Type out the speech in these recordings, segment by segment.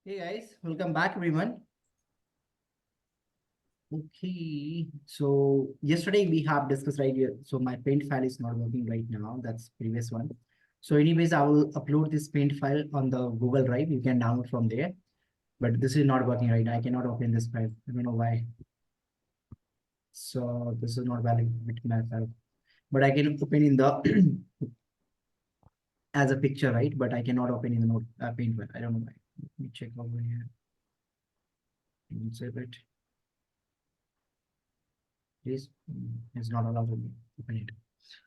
Hey guys, welcome back everyone. Okay, so yesterday we have discussed right here. So my paint file is not working right now. That's previous one. So anyways, I will upload this paint file on the Google Drive. You can download from there. But this is not working right now. I cannot open this file. I don't know why. So this is not valid with my file. But I can open in the as a picture, right? But I cannot open in the note paint file. I don't know why. Let me check over here. Save it. Please, it's not allowed to open it.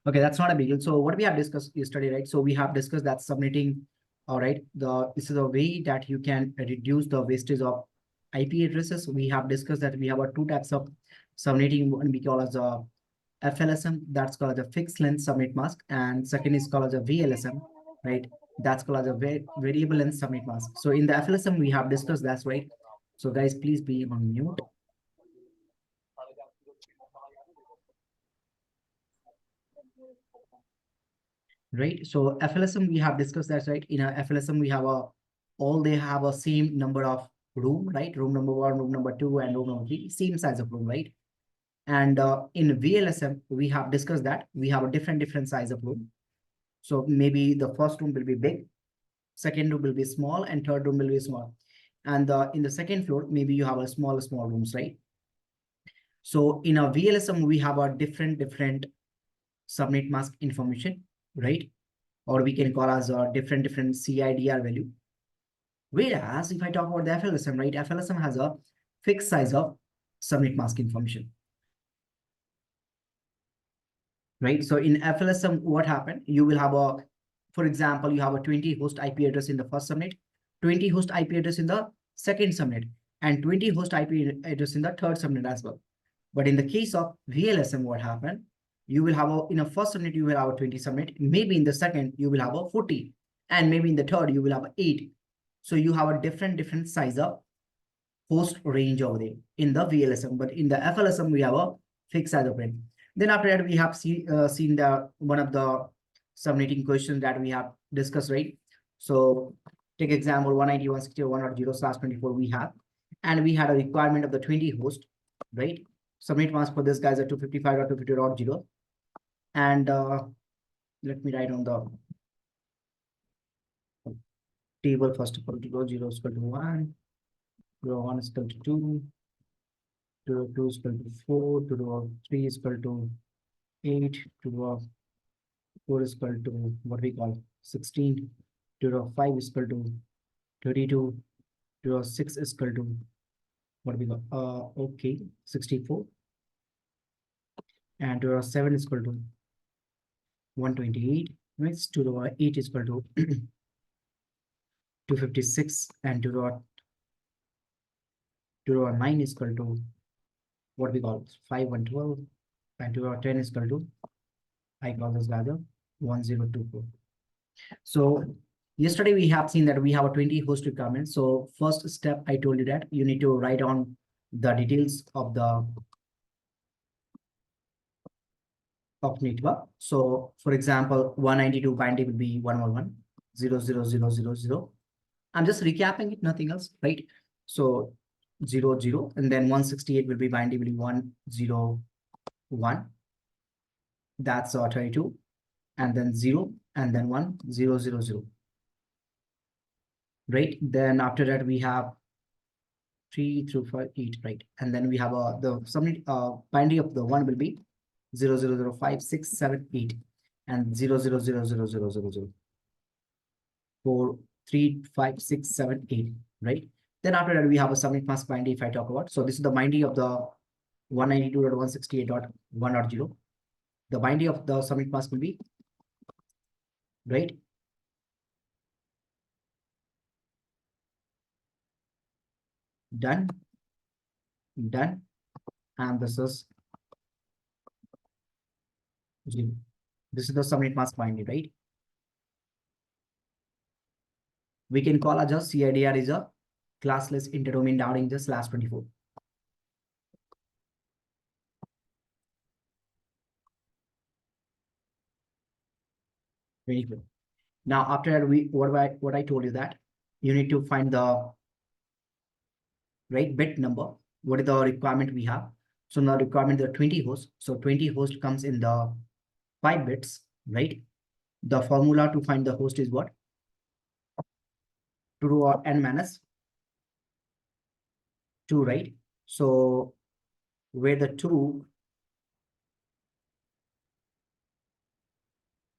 Okay, that's not a big deal. So what we have discussed yesterday, right? So we have discussed that subnetting, all right, this is a way that you can reduce the wastage of IP addresses. We have discussed that we have two types of subnetting. One we call as a FLSM, that's called as a fixed length subnet mask, and second is called as a VLSM, right? That's called as a variable length subnet mask. So in the FLSM, we have discussed that's right. So guys, please be on mute. Right, so FLSM we have discussed that, right? In a FLSM we have all they have a same number of room, right? Room number one, room number two, and room number three, same size of room, right? And in VLSM we have discussed that we have a different size of room. So maybe the first room will be big, second room will be small, and third room will be small. And in the second floor maybe you have a small rooms, right? So in a VLSM we have a different subnet mask information, right? Or we can call as a different CIDR value. Whereas if I talk about the FLSM, right, FLSM has a fixed size of subnet mask information, right? So in FLSM, what happened? You will have a, for example, you have a 20 host IP address in the first subnet, 20 host IP address in the second subnet, and 20 host IP address in the third subnet as well. But in the case of VLSM, what happened? You will have in a first subnet, you will have a 20 subnet. Maybe in the second, you will have a 40. And maybe in the third, you will have a 8. So you have a different size of host range over there in the VLSM. But in the FLSM, we have a fixed size of it. Then after that, we have seen the one of the subnetting questions that we have discussed, right? So take example 191.160.1.0/24 we have, and we had a requirement of the 20 host, right? Subnet mask for this guys are 255.250.0. And let me write on the table first of all. 0 is equal to 1, 1 is equal to 2, 2 is equal to 4, 3 is equal to 8, 4 is equal to what we call 16, 5 is equal to 32, 6 is equal to what we call okay 64, and 7 is equal to 128. Next 8 is equal to 256, and 9 is equal to what we call 512, and 10 is equal to I call this value 1024. So yesterday we have seen that we have a 20 host requirement. So first step, I told you that you need to write on the details of the network. So for example, 192 binding will be 111.0.0.0.0.0. I'm just recapping it, nothing else, right? So 0.0, and then 168 will be binding will be 1.0.1. That's 32, and then 0, and then 1.0.0.0. Right? Then after that we have 3 through 5, 8, right? And then we have the subnet binary of the one will be 0.0.0.5.6.7.8 and 0.0.0.0.0.0.0 4, 3, 5, 6, 7, 8, right? Then after that we have a subnet mask binary if I talk about. So this is the binary of the 192.168.1.0. The binary of the subnet mask will be, right? Done. And this is 0. This is the subnet mask binary, right? We can call as a CIDR is a classless interdomain routing just /24. Very good. Now after that, what I told you that you need to find the right? Bit number. What is the requirement we have? So now requirement the 20 hosts. So 20 host comes in the 5 bits, right? The formula to find the host is what? True or n minus 2, right? So where the 2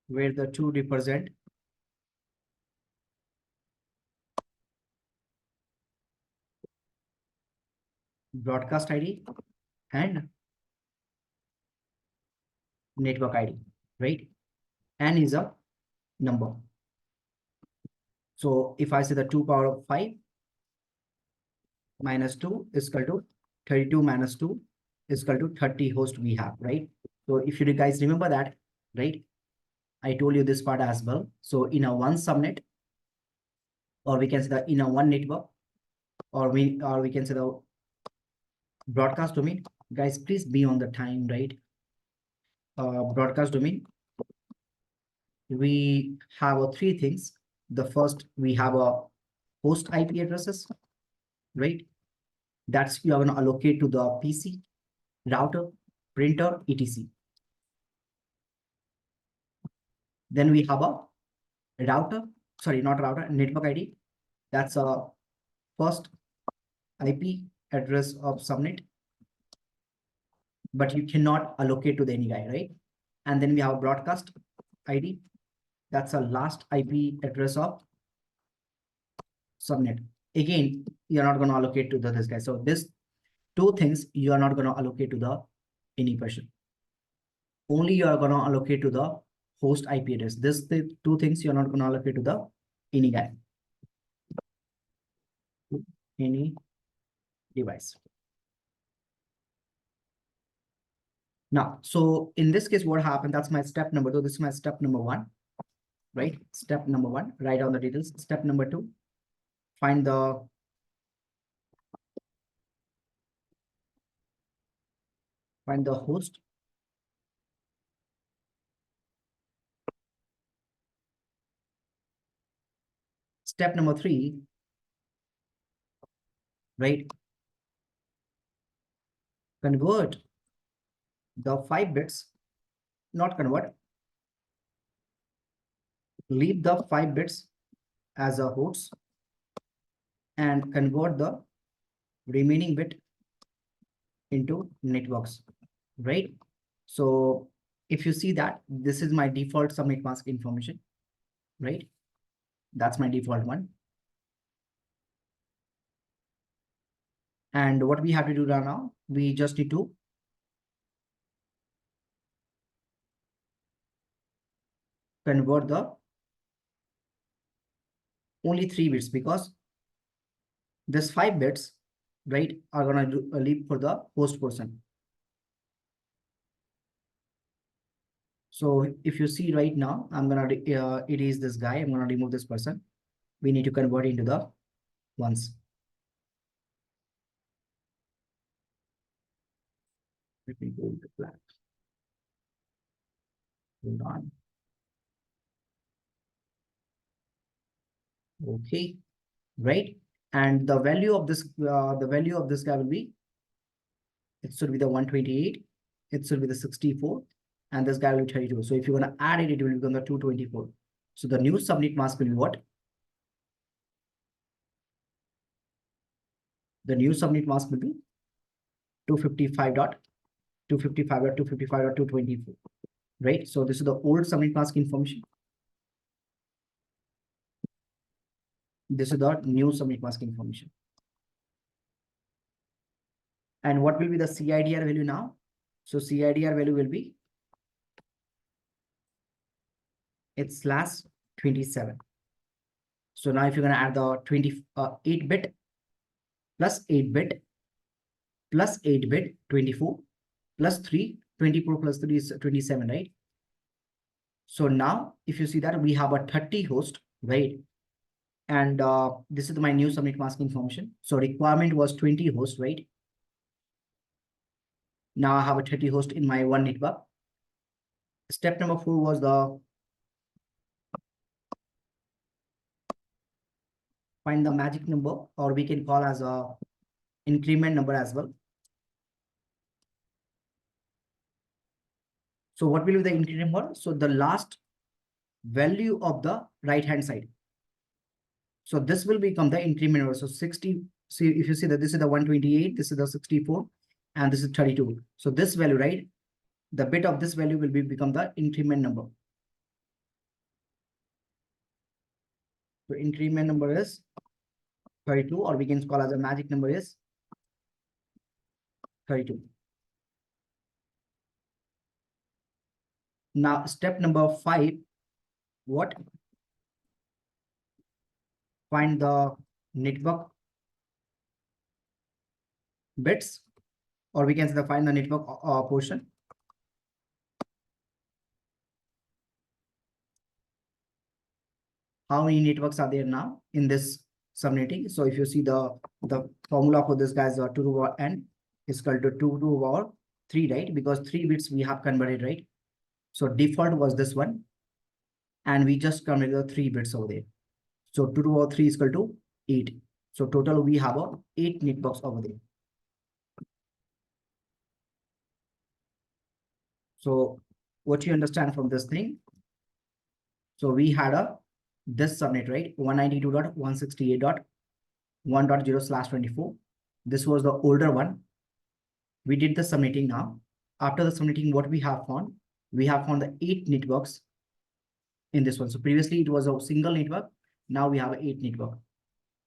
represent broadcast ID and network ID, right? N is a number. So if I say the 2 power of 5 minus 2 is equal to 32 minus 2 is equal to 30 host we have, right? So if you guys remember that, right? I told you this part as well. So in a one subnet, or we can say that in a one network, or we can say the broadcast domain. Guys, please be on the time, right? Broadcast domain, we have three things. The first, we have a host IP addresses, right? That's you are going to allocate to the PC, router, printer, etc. Then we have a router, sorry, not router, network ID. That's a first IP address of subnet, but you cannot allocate to the any guy, right? And then we have broadcast ID. That's a last IP address of subnet. Again, you're not going to allocate to this guy. So this two things you are not going to allocate to the any person. Only you are going to allocate to the host IP address. This the two things you're not going to allocate to the any guy, any device. Now, so in this case, what happened? That's my step number 2. This is my step number 1, right? Step number 1, write down the details. Step number 2, find the host. Step number 3, right? Convert the 5 bits, not convert, leave the 5 bits as a host and convert the remaining bit into networks, right? So if you see that, this is my default subnet mask information, right? That's my default one. And what we have to do now, we just need to convert the only 3 bits, because this 5 bits, right, are gonna leave for the host person. So if you see right now, I'm gonna erase this guy. I'm gonna remove this person. We need to convert into the ones. Let me go to black. Hold on. Okay, right. And the value of this guy will be, it should be the 128, it should be the 64, and this guy will be 32. So if you're gonna add it, it will become the 224. So the new subnet mask will be what? The new subnet mask will be 255.255.254, right? So this is the old subnet mask information. This is the new subnet mask information. And what will be the CIDR value now? So CIDR value will be, it's /27. So now if you're going to add the 28 bit plus 8 bit plus 8 bit, 24 plus 3, 24 plus 3 is 27, right? So now if you see that we have a 30 host, right? And this is my new subnet mask information. So requirement was 20 hosts, right? Now I have a 30 host in my one network. Step number 4 was the find the magic number, or we can call as a increment number as well. So what will be the increment number? So the last value of the right hand side. So this will become the increment number. So 60, see if you see that this is the 128, this is the 64, and this is 32. So this value, right? The bit of this value will become the increment number. So increment number is 32, or we can call as a magic number is 32. Now step number 5, what? Find the network bits, or we can say find the network portion. How many networks are there now in this subnetting? So if you see the formula for this guys are 2 to the power n is equal to 2 to the power 3, right? Because 3 bits we have converted, right? So default was this one, and we just converted the 3 bits over there. So 2 to the power 3 is equal to 8. So total we have 8 networks over there. So what you understand from this thing? So we had this subnet, right? 192.168.1.0/24. This was the older one. We did the subnetting now. After the subnetting, what we have found? We have found the 8 networks in this one. So previously it was a single network. Now we have 8 network.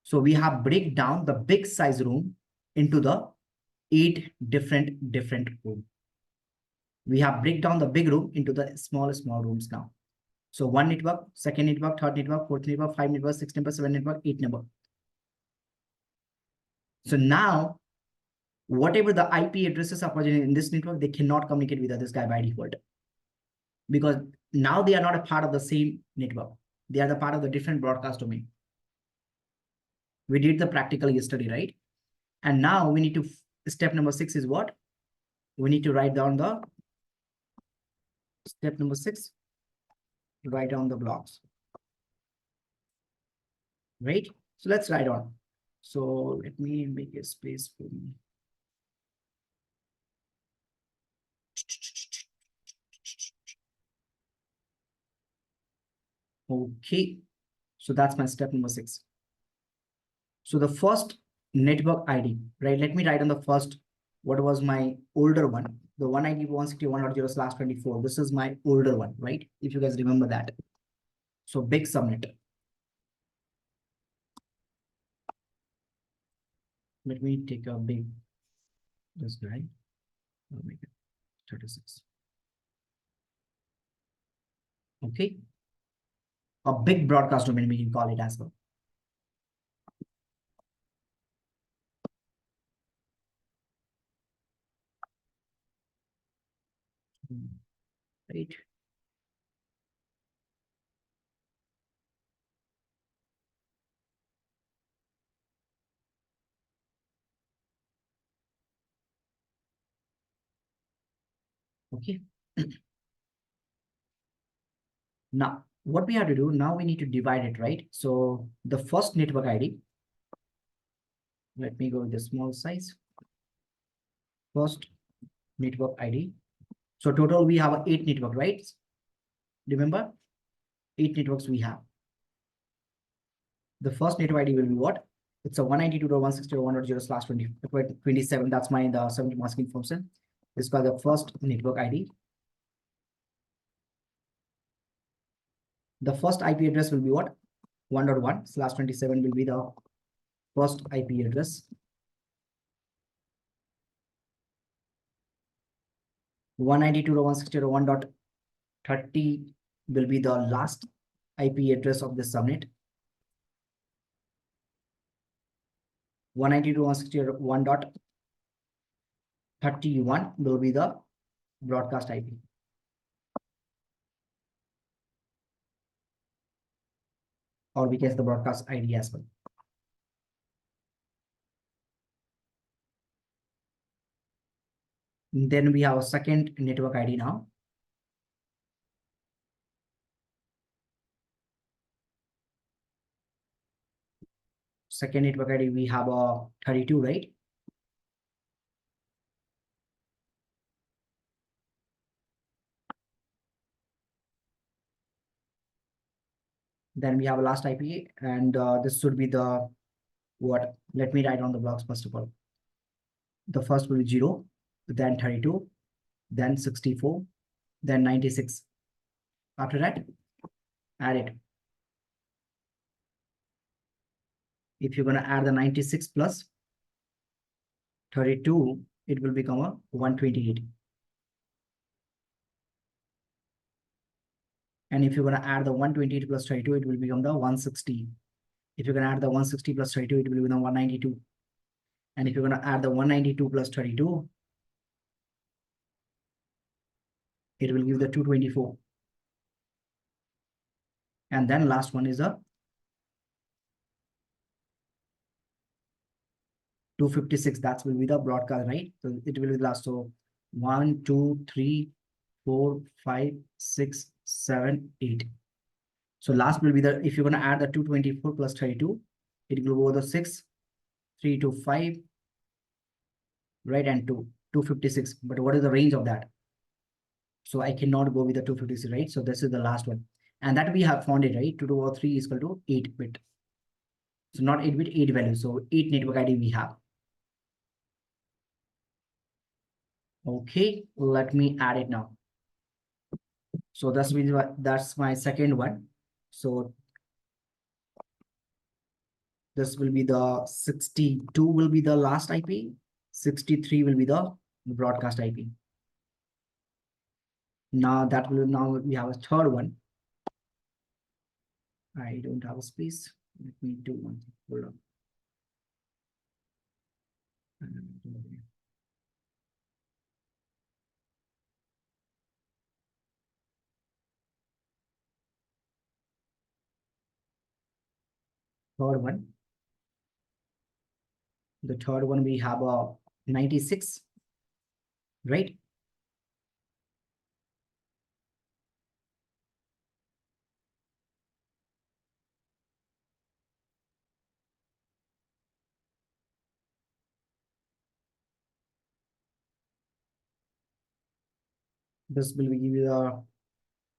So we have break down the big size room into the 8 different room. We have break down the big room into the small rooms now. So 1 network, 2nd network, 3rd network, 4th network, 5 network, 6 network, 7 network, 8 network. So now, whatever the IP addresses are present in this network, they cannot communicate with this guy by default. Because now they are not a part of the same network. They are the part of the different broadcast domain. We did the practical yesterday, right? And now we need to, step number 6 is what? We need to write down the step number 6. Write down the blocks. Right? So let's write on. So let me make a space for me. Okay. So that's my step number 6. So the first network ID, right? Let me write on the first, what was my older one? The 192.168.1.0/24. This is my older one, right? If you guys remember that. So big subnet. Let me take a big, this guy. I'll make it 36. Okay. A big broadcast domain, we can call it as well. Right. Okay. Now, what we have to do, now we need to divide it, right? So the first network ID, let me go with the small size. First network ID. So total we have 8 network, right? Remember, 8 networks we have. The first network ID will be what? It's a 192.168.1.0/27. That's my the 70 masking function. This is called the first network ID. The first IP address will be what? 1.1/27 will be the first IP address. 192.168.1.30 will be the last IP address of the subnet. 192.168.1.31 will be the broadcast IP. Or we get the broadcast ID as well. Then we have a second network ID now. Second network ID, we have a 32, right? Then we have a last IP, and this should be the what? Let me write on the blocks first of all. The first will be 0, then 32, then 64, then 96. After that, add it. If you're going to add the 96 plus 32, it will become a 128. And if you're going to add the 128 plus 32, it will become the 160. If you're going to add the 160 plus 32, it will become 192. And if you're going to add the 192 plus 32, it will give the 224. And then last one is a 256. That will be the broadcast, right? So it will be the last. So 1, 2, 3, 4, 5, 6, 7, 8. So last will be the, if you're going to add the 224 plus 32, it will go the 6, 3 to 5, right? And 256. But what is the range of that? So I cannot go with the 256, right? So this is the last one. And that we have found it, right? 2 over 3 is equal to 8 bit. So not 8 bit, 8 value. So 8 network ID we have. Okay, let me add it now. So that's my second one. So this will be the 62 will be the last IP. 63 will be the broadcast IP. Now we have a third one. I don't have a space. Let me do one thing. Hold on. Third one. The third one we have a 96, right? This will give you the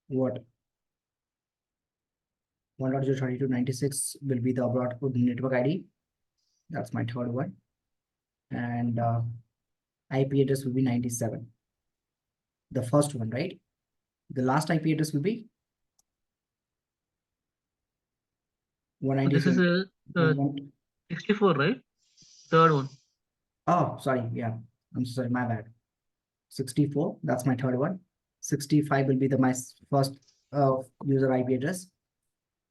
what? 1.0.32.96 will be the broadcast network ID. That's my third one. And IP address will be 97. The first one, right? The last IP address will be 194. This is a 64, right? Third one. Oh, sorry. Yeah, I'm sorry. My bad. 64. That's my third one. 65 will be my first user IP address.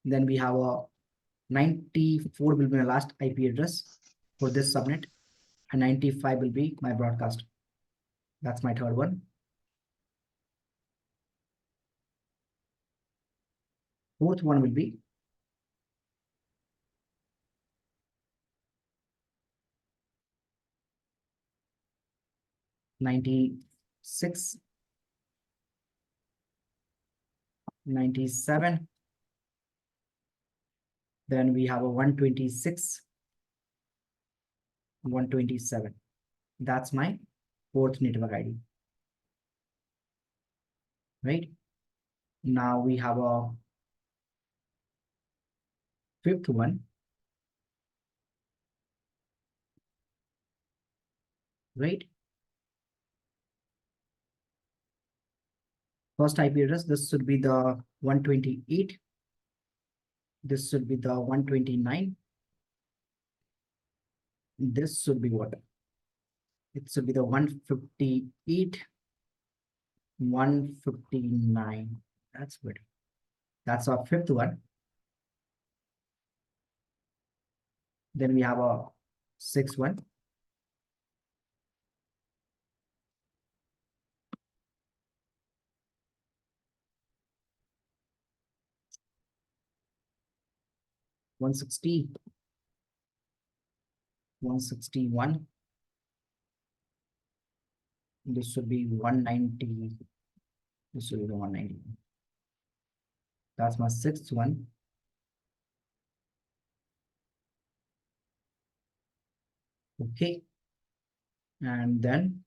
Then we have a 94 will be my last IP address for this subnet, and 95 will be my broadcast. That's my third one. Fourth one will be 96, 97. Then we have a 126, 127. That's my fourth network ID. Right? Now we have a fifth one. Right? First IP address, this should be the 128. This should be the 129. This should be what? It should be the 158, 159. That's good. That's our fifth one. Then we have a sixth one. One 161. This should be 190. This should be the 190. That's my sixth one. Okay. And then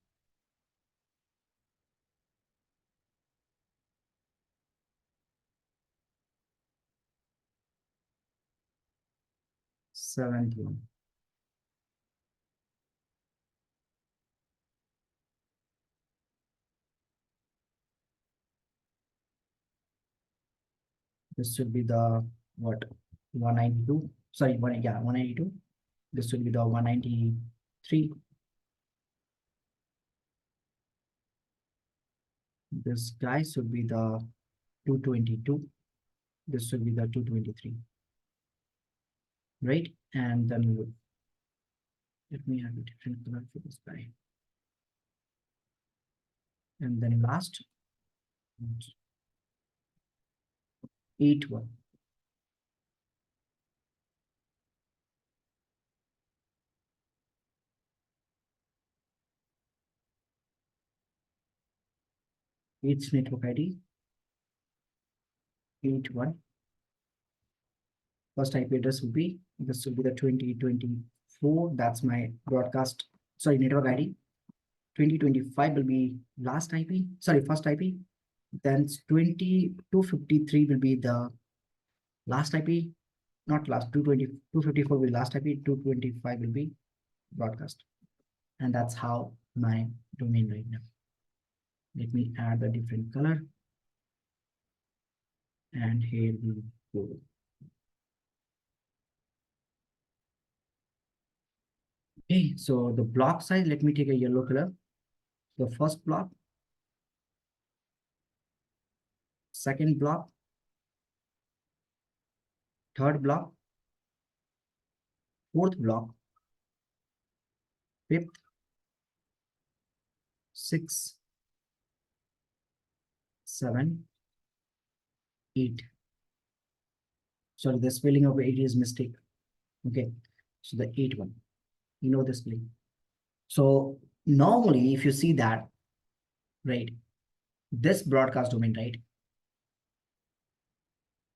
71. This should be the what 192. Sorry, 192. This should be the 193. This guy should be the 222. This should be the 223. Right? And then let me have a different color for this guy. And then last 81. Each network ID 81. First IP address will be this will be the 2024. That's my broadcast, sorry, network ID. 2025 will be last IP, sorry, first IP. Then 25253 will be the last IP, not last, 254 will be last IP, 225 will be broadcast. And that's how my domain right now. Let me add a different color. And here we go. Okay, so the block size, let me take a yellow color. The first block, second block, third block, fourth block, fifth, sixth, 7, 8. Sorry, the spelling of 8 is mistake. Okay, so the 8 one, you know the spelling. So normally, if you see that, right, this broadcast domain, right,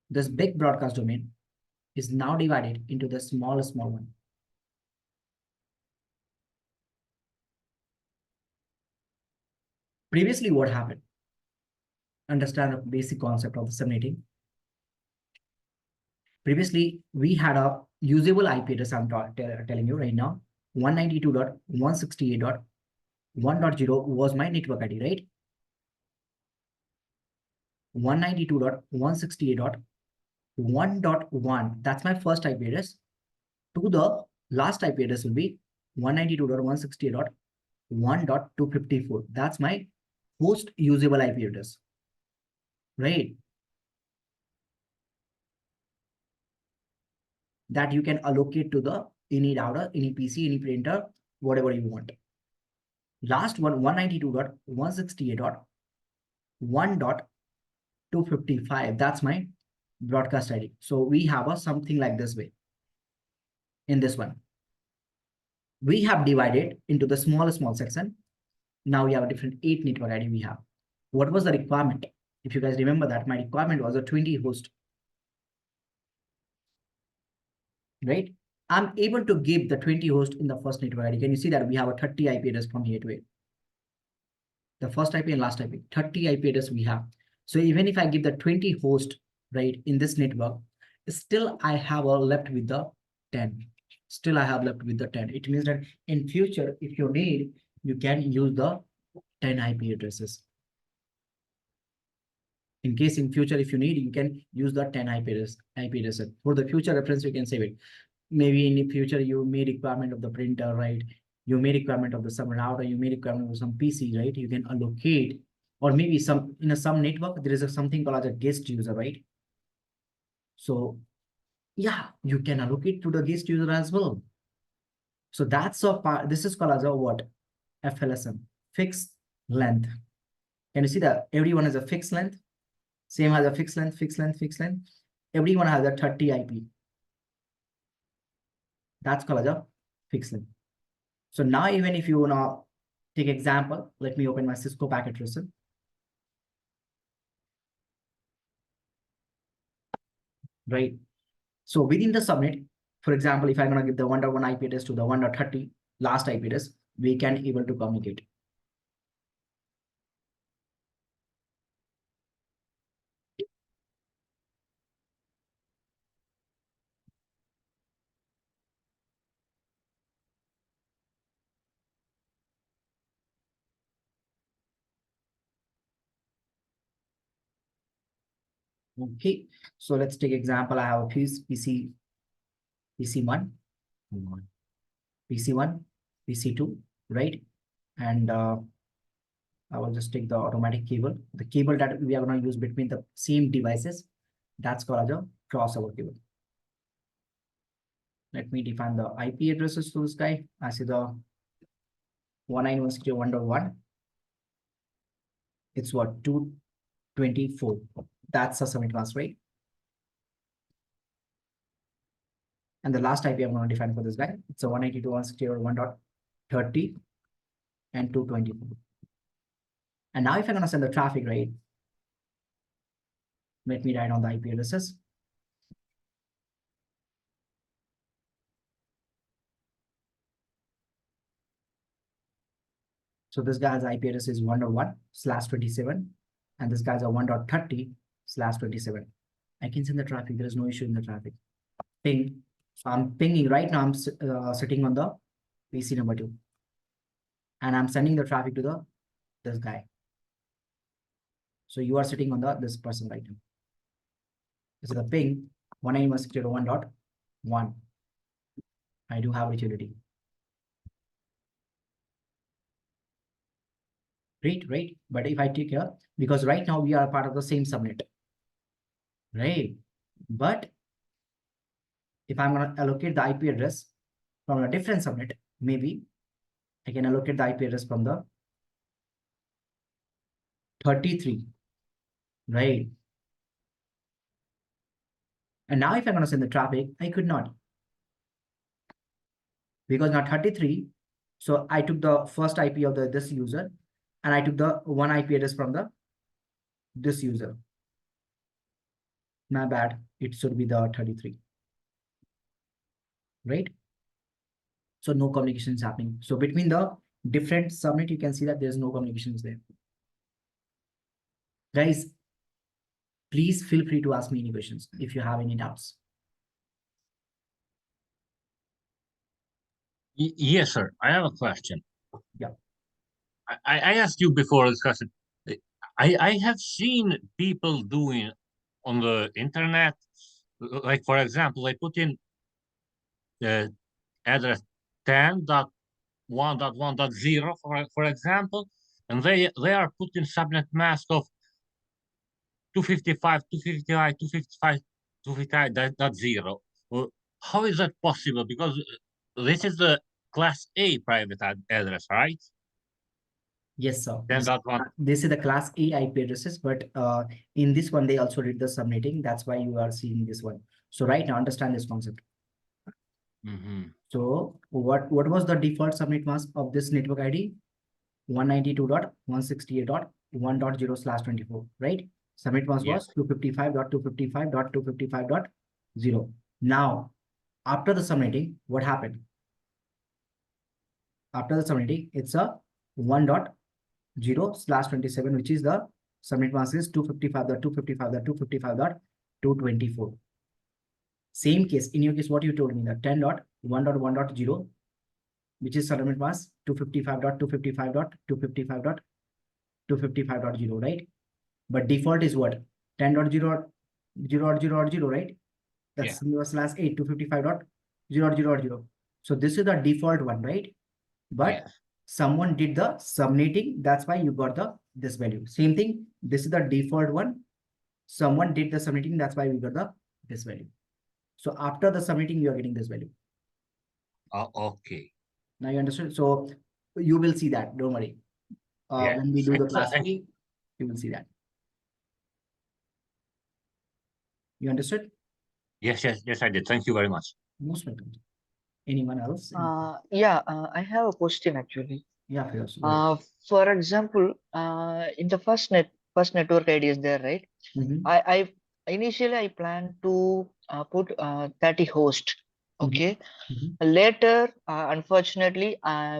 this big broadcast domain is now divided into the small one. Previously, what happened? Understand the basic concept of the subnetting. Previously, we had a usable IP address, I'm telling you right now, 192.168.1.0 was my network ID, right? 192.168.1.1, that's my first IP address. To the last IP address will be 192.168.1.254. That's my host usable IP address, right? That you can allocate to the any router, any PC, any printer, whatever you want. Last one, 192.168.1.255. That's my broadcast ID. So we have a something like this way. In this one, we have divided into the small section. Now we have a different 8 network ID we have. What was the requirement? If you guys remember that, my requirement was a 20 host, right? I'm able to give the 20 host in the first network ID. Can you see that we have a 30 IP address from here to it? The first IP and last IP, 30 IP address we have. So even if I give the 20 host, right, in this network, still I have left with the 10. Still I have left with the 10. It means that in future, if you need, you can use the 10 IP addresses. In case in future, if you need, you can use the 10 IP address. For the future reference, you can save it. Maybe in the future, you may requirement of the printer, right? You may requirement of the some router, you may requirement of some PC, right? You can allocate, or maybe some in some network, there is something called as a guest user, right? So yeah, you can allocate to the guest user as well. So that's a part, this is called as a what? FLSM, fixed length. Can you see that everyone has a fixed length? Same has a fixed length, fixed length, fixed length. Everyone has a 30 IP. That's called as a fixed length. So now even if you wanna take example, let me open my Cisco packet tracer. Right. So within the subnet, for example, if I'm gonna give the 1.1 IP address to the 1.30 last IP address, we can able to communicate. Okay, so let's take example. I have a PC1, PC1, PC2, right? And I will just take the automatic cable. The cable that we are going to use between the same devices, that's called as a crossover cable. Let me define the IP addresses to this guy. I see the 191.1.1. It's what, 224. That's a subnet mask, right? And the last IP I'm going to define for this guy, it's a 192.168.1.30 and 224. And now if I'm going to send the traffic, right? Let me write on the IP addresses. So this guy's IP address is 1.1/27, and this guy's a 1.30/27. I can send the traffic. There is no issue in the traffic. Ping. So I'm pinging right now. I'm sitting on the PC number 2, and I'm sending the traffic to this guy. So you are sitting on this person right now. This is the ping 191.1.1. I do have utility. Great, right? But if I take here, because right now we are part of the same subnet, right? But if I'm going to allocate the IP address from a different subnet, maybe I can allocate the IP address from the 33, right? And now if I'm going to send the traffic, I could not. Because now 33, so I took the first IP of this user, and I took the one IP address from this user. My bad, it should be the 33, right? So no communication is happening. So between the different subnet, you can see that there's no communications there. Guys, please feel free to ask me any questions if you have any doubts. Yes, sir. I have a question. Yeah. I asked you before discussing. I have seen people doing on the internet, like for example, they put in the address 10.1.1.0 for example, and they are putting subnet mask of 255, 255, 255, 255.0. Well, how is that possible? Because this is the class A private address, right? Yes, sir. 10.1. This is the class A IP addresses, but in this one, they also did the subnetting. That's why you are seeing this one. So right now, understand this concept. So what was the default subnet mask of this network ID? 192.168.1.0/24, right? Subnet mask was 255.255.255.0. Now, after the subnetting, what happened? After the subnetting, it's a 1.0/27, which is the subnet mask is 255.255.255.224. Same case, in your case, what you told me, the 10.1.1.0, which is subnet mask 255.255.255.255.0, right? But default is what? 10.0.0.0.0, right? That's /8, 255.0.0.0. So this is the default one, right? But someone did the subnetting, that's why you got this value. Same thing, this is the default one. Someone did the subnetting, that's why we got this value. So after the subnetting, you are getting this value. Okay. Now you understood? So you will see that, don't worry. When we do the class A, you will see that. You understood? Yes, I did. Thank you very much. Most welcome. Anyone else? I have a question actually. Yeah, Firoz. For example, in the first network ID is there, right? I initially plan to put 30 hosts. Okay. Later, unfortunately,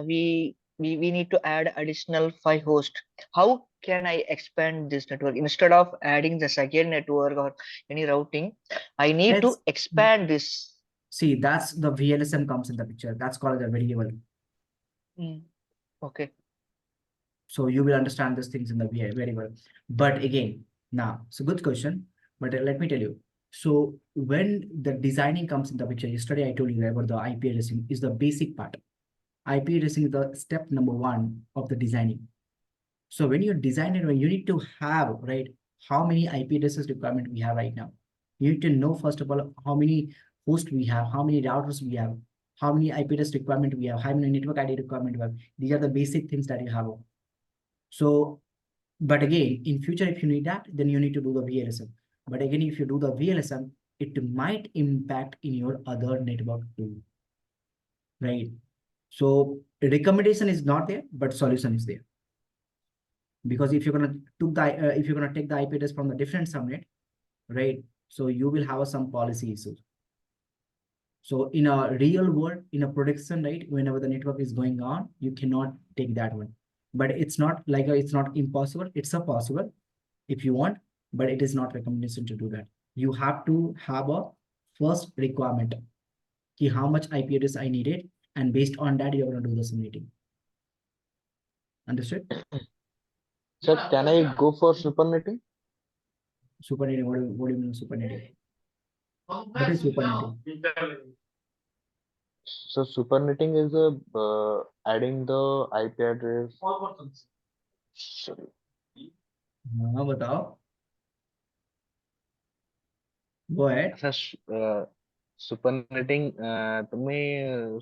we need to add additional 5 hosts. How can I expand this network? Instead of adding the second network or any routing, I need to expand this. See, that's the VLSM comes in the picture. That's called a variable. Okay. So you will understand these things in the variable. But again, now it's a good question. But let me tell you. So when the designing comes in the picture, yesterday I told you about the IP addressing is the basic part. IP addressing is the step number one of the designing. So when you're designing, you need to have, right, how many IP addresses requirement we have right now. You need to know, first of all, how many hosts we have, how many routers we have, how many IP address requirement we have, how many network ID requirement we have. These are the basic things that you have. So, but again, in future, if you need that, then you need to do the VLSM. But again, if you do the VLSM, it might impact in your other network too, right? So recommendation is not there, but solution is there. Because if you're gonna take the IP address from the different subnet, right? So you will have some policy issues. So in a real world, in a production, right, whenever the network is going on, you cannot take that one. But it's not like it's not impossible. It's a possible if you want, but it is not recommendation to do that. You have to have a first requirement. Ki how much IP address I needed, and based on that, you're gonna do the subnetting. Understood? Sir, can I go for supernetting? Supernetting. What do you mean supernetting? What is supernetting? So supernetting is adding the IP address. Sorry. हाँ बताओ. Go ahead. Sir supernetting तुमने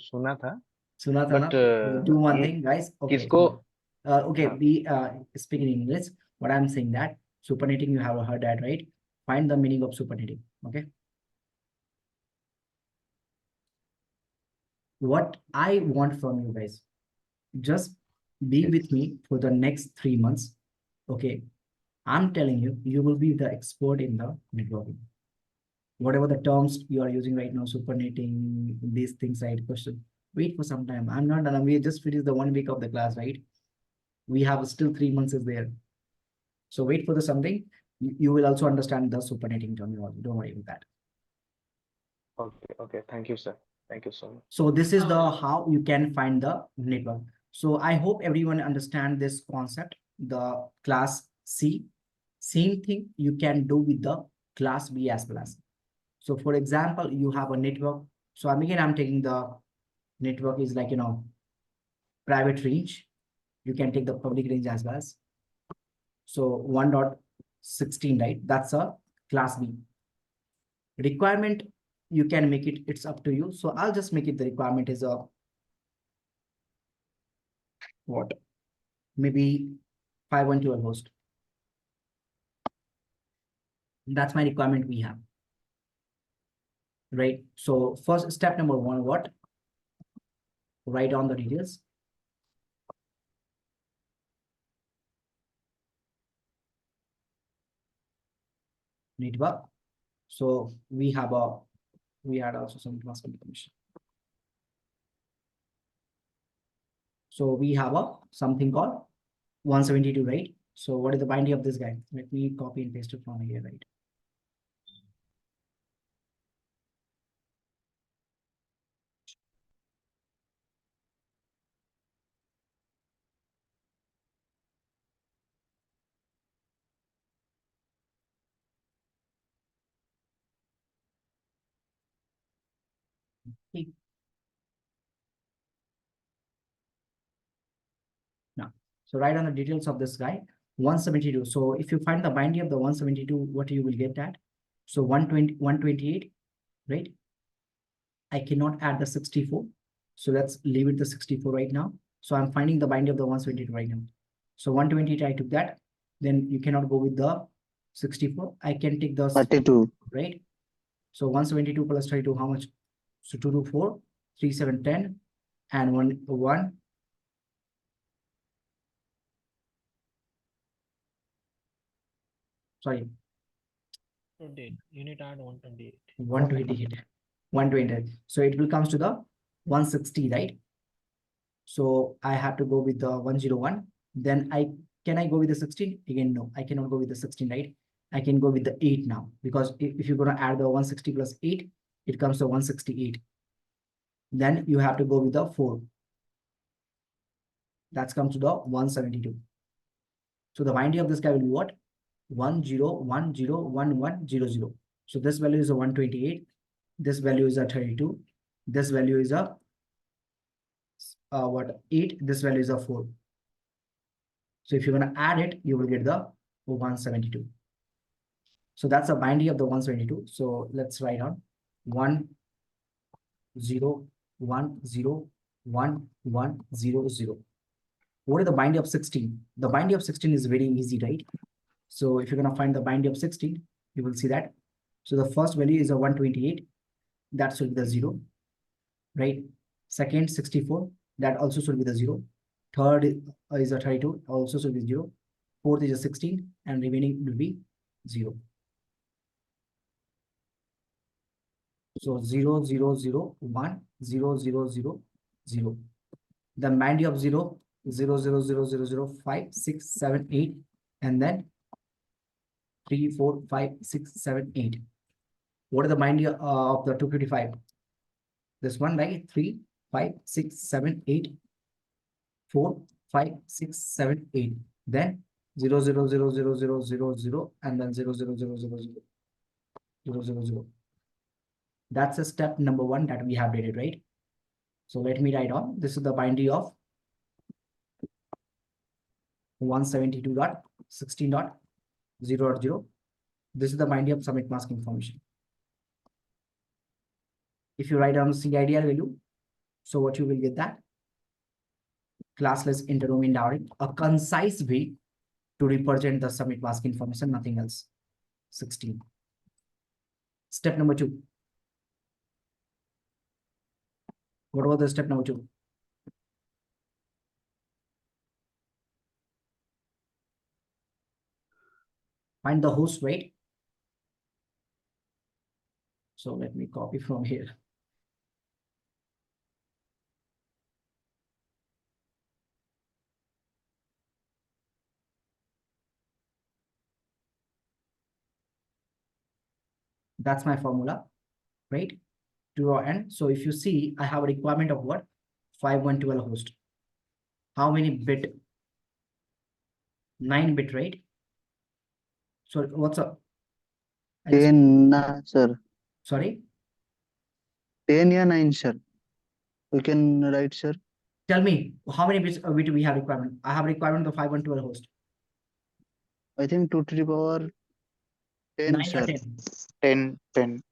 सुना था सुना था ना? But, Do one ये thing, guys. Okay. किसको Okay. हाँ. Be speak in English. What I'm saying that supernetting, you have heard that, right? Find the meaning of supernetting. Okay. What I want from you guys, just be with me for the next 3 months. Okay. I'm telling you, you will be the expert in the networking. Whatever the terms you are using right now, supernetting, these things, right? Question. Wait for some time. I'm not done. We just finished the 1 week of the class, right? We have still 3 months is there. So wait for the something. You will also understand the supernetting terminology. Don't worry about that. Okay. Thank you, sir. Thank you so much. So this is the how you can find the network. So I hope everyone understand this concept, the class C. Same thing you can do with the class B as well as. So for example, you have a network. So I'm taking the network is like, private range. You can take the public range as well as. So 1.16, right? That's a class B. Requirement, you can make it, it's up to you. So I'll just make it, the requirement is a what? Maybe 512 host. That's my requirement we have. Right? So first step number 1, what? Write down the details. Network. So we had also some class information. So we have something called 172, right? So what is the binding of this guy? Let me copy and paste it from here, right? Now, so write down the details of this guy, 172. So if you find the binding of the 172, what you will get at? So 128, right? I cannot add the 64. So let's leave it the 64 right now. So I'm finding the binding of the 172 right now. So 128, I took that. Then you cannot go with the 64. I can take the 32, right? So 172 plus 32, how much? So 224, 3, 7, 10, and 1. Sorry. You need to add 128. 128. 120. So it will comes to the 160, right? So I have to go with the 101. Then can I go with the 16? Again, no, I cannot go with the 16, right? I can go with the 8 now, because if you're going to add the 160 plus 8, it comes to 168. Then you have to go with the 4. That's comes to the 172. So the binding of this guy will be what? 10101100. So this value is a 128. This value is a 32. This value is a 8. This value is a 4. So if you're going to add it, you will get the 172. So that's a binary of the 172. So let's write down 1 0 1 0 1 1 0 0. What is the binary of 16? The binary of 16 is very easy, right? So if you're going to find the binary of 16, you will see that. So the first value is a 128. That should be the 0, right? Second, 64. That also should be the 0. Third is a 32. Also should be 0. Fourth is a 16. And remaining will be 0. So 0 0 0 1 0 0 0 0. The binary of 0 0 0 0 0 0 5 6 7 8, and then 3 4 5 6 7 8. What is the binary of the 255? This one, right? 3 5 6 7 8 4 5 6 7 8. Then 0 0 0 0 0 0 0, and then 0 0 0 0 0 0 0 0. That's a step number 1 that we have did it, right? So let me write on. This is the binary of 172.16.0.0. This is the binary of submit mask information. If you write down CIDR value, so what you will get that classless interdomain routing, a concise way to represent the submit mask information, nothing else. 16. Step number 2. What was the step number 2? Find the host, right? So let me copy from here. That's my formula, right? To our end. So if you see, I have a requirement of what? 5112 host. How many bit? 9 bit, right? So what's up? 10, sir. Sorry? 10 या 9, sir. We can write, sir. Tell me, how many bits bit we have requirement? I have requirement of 5112 host. I think 2 to the power 10, 9 or sir. 10? 10.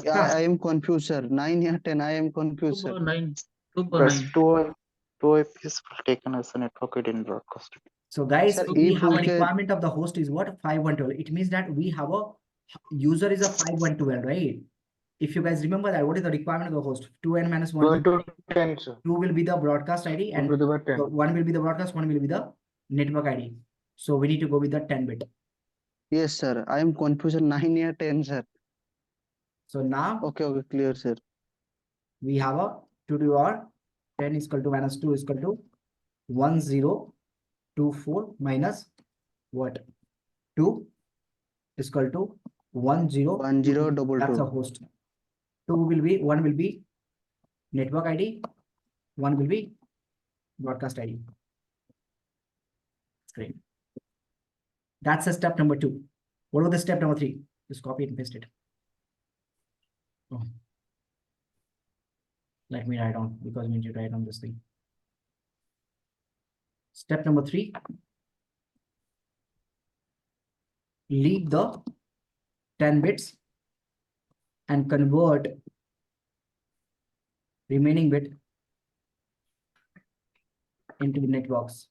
Yeah, Huh. I am confused, sir. 9 या 10, I am confused, sir. 2/9. 2/9. Plus 2 IPs taken as a network ID in broadcast. So guys, Sir, we if have a we can- requirement of the host is what? 5112. It means that we have a user is a 5112, right? If you guys remember that, what is the requirement of the host? 2n minus 1. 2 to 10, sir. 2 will be the broadcast ID 2 and to the power 10. 1 will be the broadcast, 1 will be the network ID. So we need to go with the 10 bit. Yes, sir. I am confused. 9 या 10, sir. So now Okay, clear, sir. we have a 2 to the power 10 is equal to minus 2 is equal to 1024 minus what? 2 is equal to 10. 1022. That's a host. 1 will be network ID, 1 will be broadcast ID. Great. That's a step number 2. What was the step number 3? Just copy it and paste it. Oh. Let me write on, because we need to write on this thing. Step number 3. Leave the 10 bits and convert remaining bit into the networks.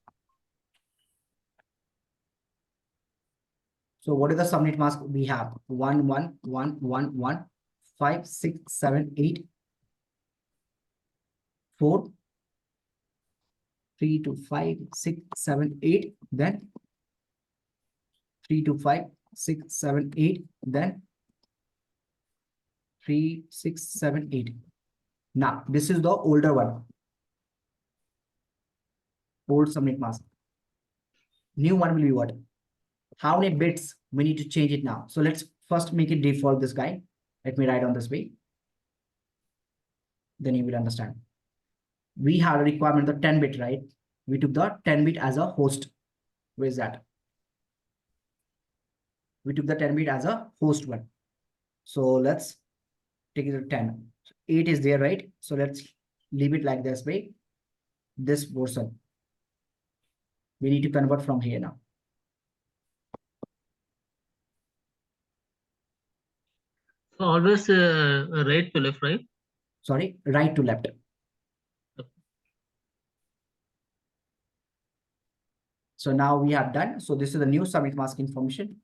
So what is the subnet mask we have? 1 1 1 1 1 5 6 7 8 4 3 to 5 6 7 8, then 3 to 5 6 7 8, then 3 6 7 8. Now this is the older one, old subnet mask. New one will be what? How many bits we need to change it now? So let's first make it default this guy. Let me write on this way. Then you will understand. We have a requirement of 10 bit, right? We took the 10 bit as a host. Where is that? We took the 10 bit as a host one. So let's take it to 10. 8 is there, right? So let's leave it like this way. This portion. We need to convert from here now. So always right to left, right? Sorry, right to left. So now we have done. So this is the new submit mask information.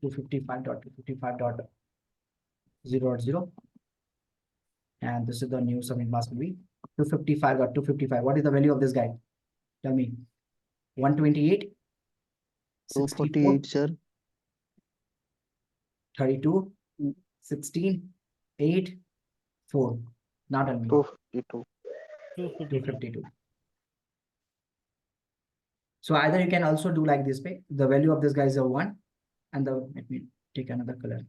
255.255.0.0. And this is the new submit mask will be 255.255. What is the value of this guy? Tell me. 128, 64, 248, sir. 32, 16, 8, 4. Now tell me. 252. 252. So either you can also do like this way. The value of this guy is a 1. And let me take another color.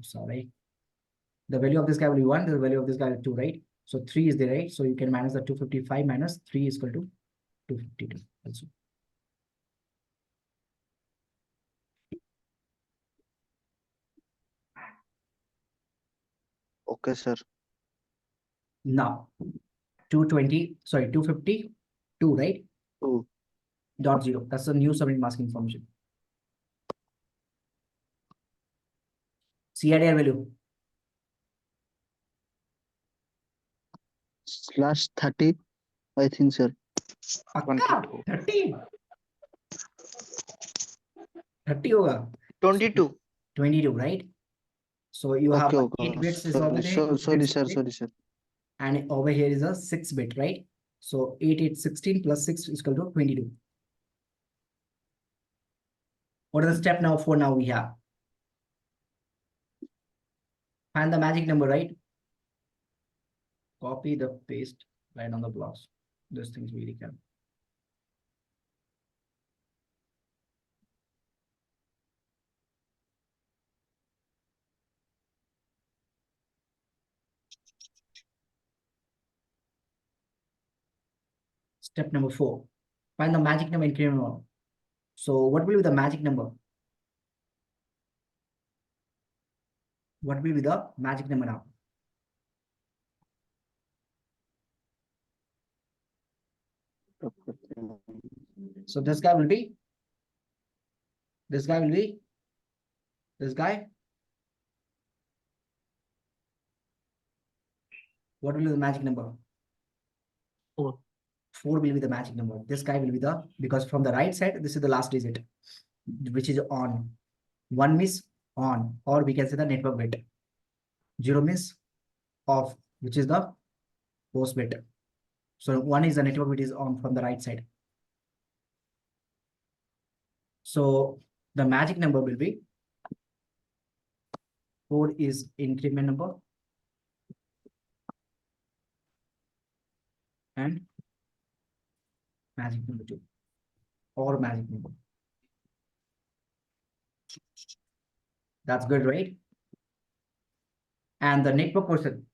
Sorry. The value of this guy will be 1. The value of this guy is 2, right? So 3 is there, right? So you can minus the 255 minus 3 is equal to 252 also. Okay, sir. Now 252, right? 2. Dot 0. That's the new submit mask information. CIDR value. Slash 30, I think, sir. पक्का 22. 30 होगा 22. 22, right? So you have Okay. 8 bits is over there. Sorry, sir. bits, Sorry, sir. And over here is a 6 bit, right? So 8, 8, 16 plus 6 is equal to 22. What is the step now for now we have? Find the magic number, right? Copy the paste right on the blocks. Those things really can. Step number 4. Find the magic number increment one. So what will be the magic number? What will be the magic number now? So this guy will be, this guy will be, this guy. What will be the magic number? 4. 4 will be the magic number. This guy will be the, because from the right side, this is the last digit, which is on. 1 means on, or we can say the network bit. 0 means off, which is the host bit. So 1 is the network bit is on from the right side. So the magic number will be 4 is increment number and magic number 2 or magic number. That's good, right? And the network person,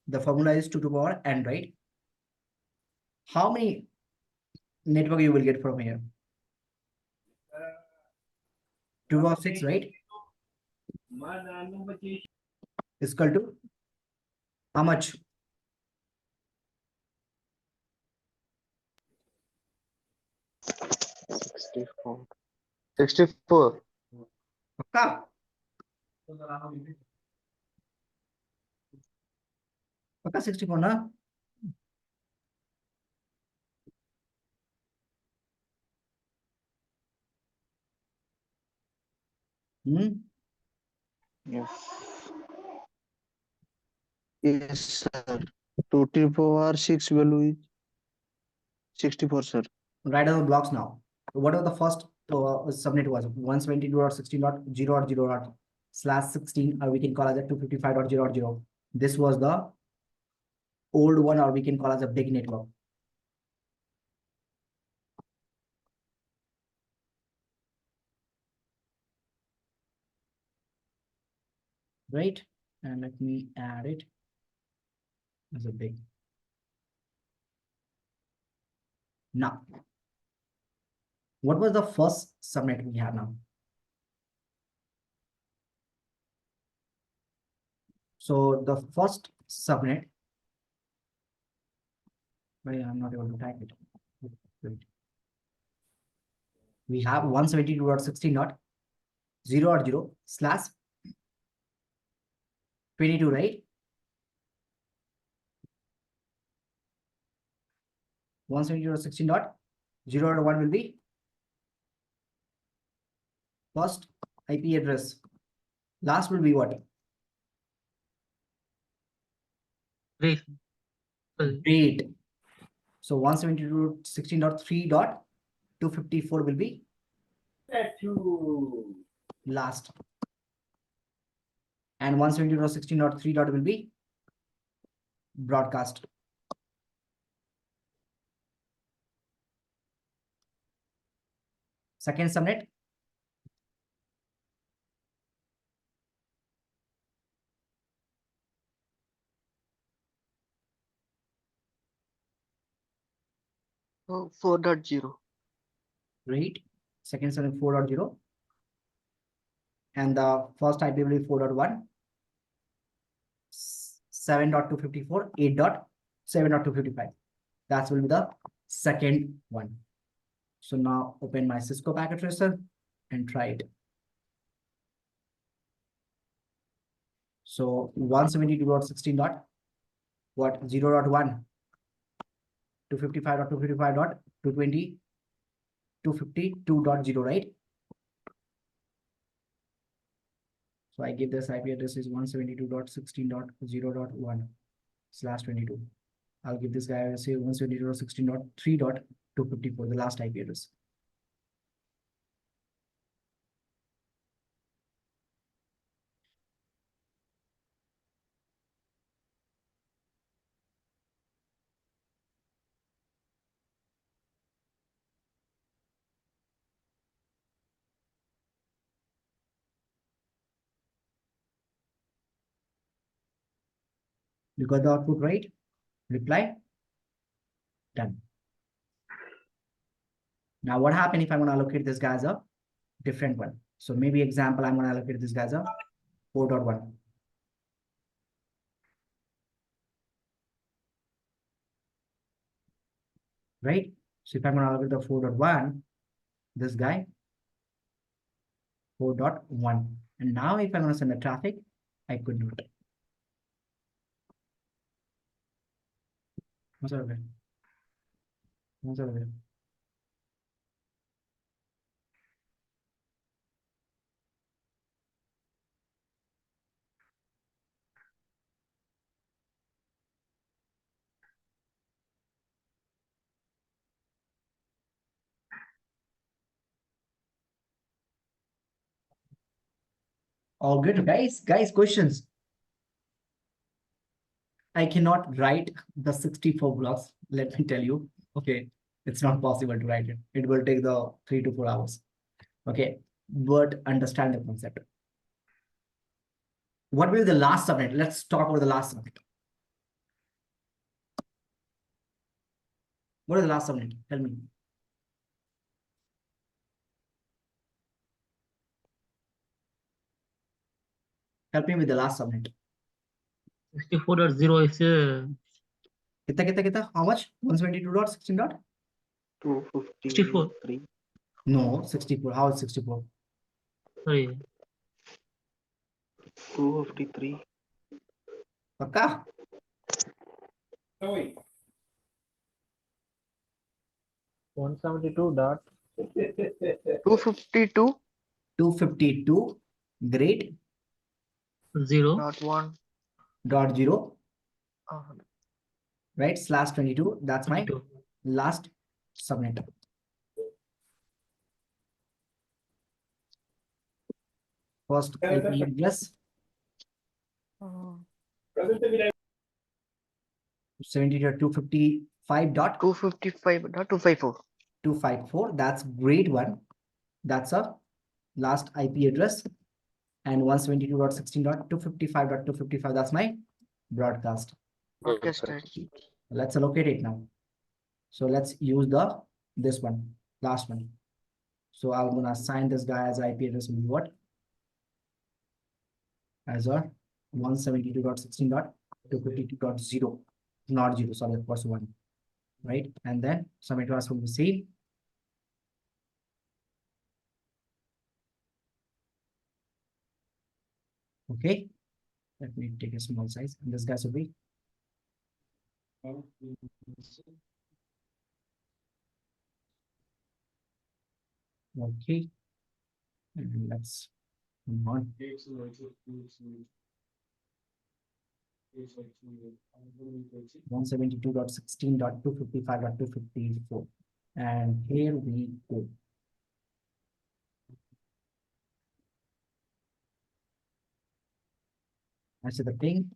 the formula is 2 to the power n, right? How many network you will get from here? 2 or 6, right? Is equal to how much? 64. 64. पक्का? पक्का 64 ना? Yes. Yes, sir. 2 to the power 6 value is 64, sir. Write down the blocks now. What are the first subnet was 172.16.0.0/16, or we can call as a 255.0.0. This was the old one, or we can call as a big network. Right? And let me add it as a big. Now, what was the first subnet we have now? So the first subnet, wait, I'm not able to type it. Wait. We have 172.16.0.0/22, right? 172.16.0.1 will be first IP address. Last will be what? Wait. Sorry. Date. So 172.16.3.254 will be last. And 172.16.3 will be broadcast. Second subnet. So 4.0. Right. Second subnet 4.0. And the first IP will be 4.1. 7.254, 8.7.255. That will be the second one. So now open my Cisco packet tracer and try it. So 172.16. What? 0.1. 255.255.220. 252.0, right? So I give this IP address is 172.16.0.1/22. I'll give this guy, say 172.16.3.254, the last IP address. You got the output right? Reply. Done. Now what happened if I want to allocate this guy as a different one? So maybe example, I'm going to allocate this guy as a 4.1. Right? So if I'm going to allocate the 4.1, this guy, 4.1. And now if I'm going to send the traffic, I could not. What's over there? What's over there? All good, guys. Guys, questions. I cannot write the 64 blocks. Let me tell you. Okay, it's not possible to write it. It will take the 3 to 4 hours. Okay, but understand the concept. What will be the last subnet? Let's talk about the last subnet. What is the last subnet? Tell me. Help me with the last subnet. 64.0 is Kita? How much? 172.16. 253. No, 64. How is 64? sorry. 253. Pakka? 252.1. 252. Great. 0. Dot 0. Uh, Right? /22. That's my 22. last subnet. First IP address uh, 70.255.254. 255.254. That's great one. That's a last IP address. And 172.16.255.255. That's my broadcast. Broadcast. Let's allocate it now. So let's use this one, last one. So I'm gonna assign this guy as IP address will be what? As a 172.16.252.0, not 0, sorry, of course 1, right? And then submit class will be same. Okay, let me take a small size, and this guy will be okay. And let's move on. 172.16.255.254, and here we go. I see the ping.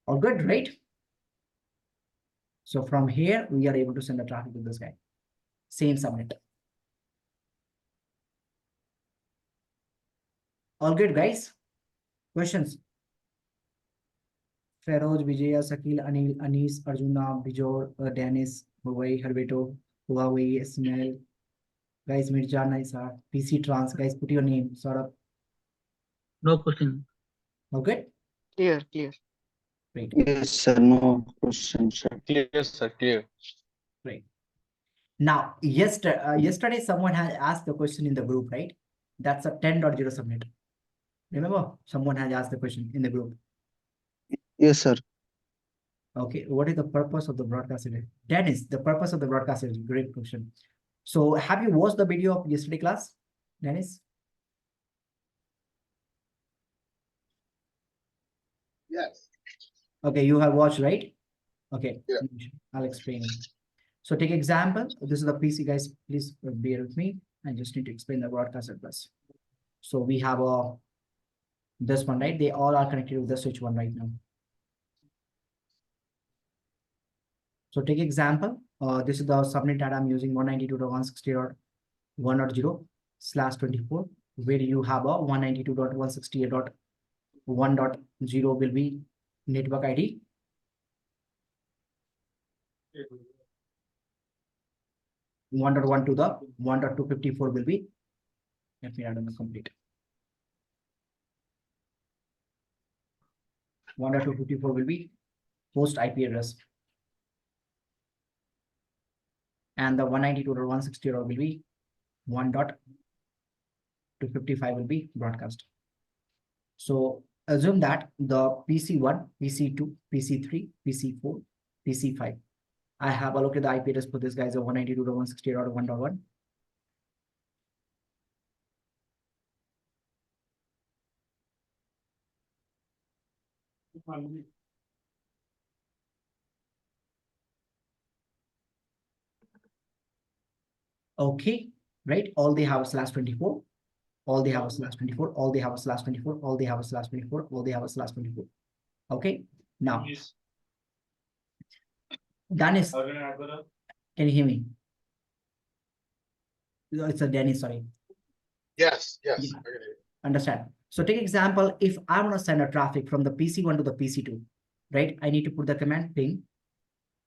All good, right? So from here, we are able to send the traffic to this guy. Same submit. All good, guys? Questions? Feroz, Vijaya, Sakil, Anil, Anis, Arjuna, Bijor, Dennis, Huawei, Herbeto, Huawei, Ismail. Guys, Mirja, Naisa, PC Trans. Guys, put your name, sort of. No question. Okay? Clear, clear. Great. Yes, sir. No question, sir. Clear, sir, clear. Great. Now, yesterday someone had asked the question in the group, right? That's a 10.0 submit. Remember, someone had asked the question in the group. Yes, sir. Okay, what is the purpose of the broadcast event? Dennis, the purpose of the broadcast is great question. So have you watched the video of yesterday class, Dennis? Yes. Okay, you have watched, right? Okay, Yeah. I'll explain it. So take example. This is the PC, guys. Please bear with me. I just need to explain the broadcast address. So we have this one, right? They all are connected with the switch one right now. So take example. This is the subnet that I'm using 192.168.1.0/24, where you have a 192.168.1.0 will be network ID. One dot one to the 1.254 will be, let me add on the complete. 1.254 will be host IP address. And the 192.168 will be 1.255 will be broadcast. So assume that the PC1, PC2, PC3, PC4, PC5. I have allocated the IP address for this guys of 192.168.1.1. Okay, right? All they have a /24. All they have a /24. All they have a /24. All they have a /24. All they have a /24. Okay, now. Dennis, can you hear me? It's a Dennis, sorry. Yes, yes. Yeah. I can hear you. Understand. So take example, if I want to send a traffic from the PC1 to the PC2, right? I need to put the command ping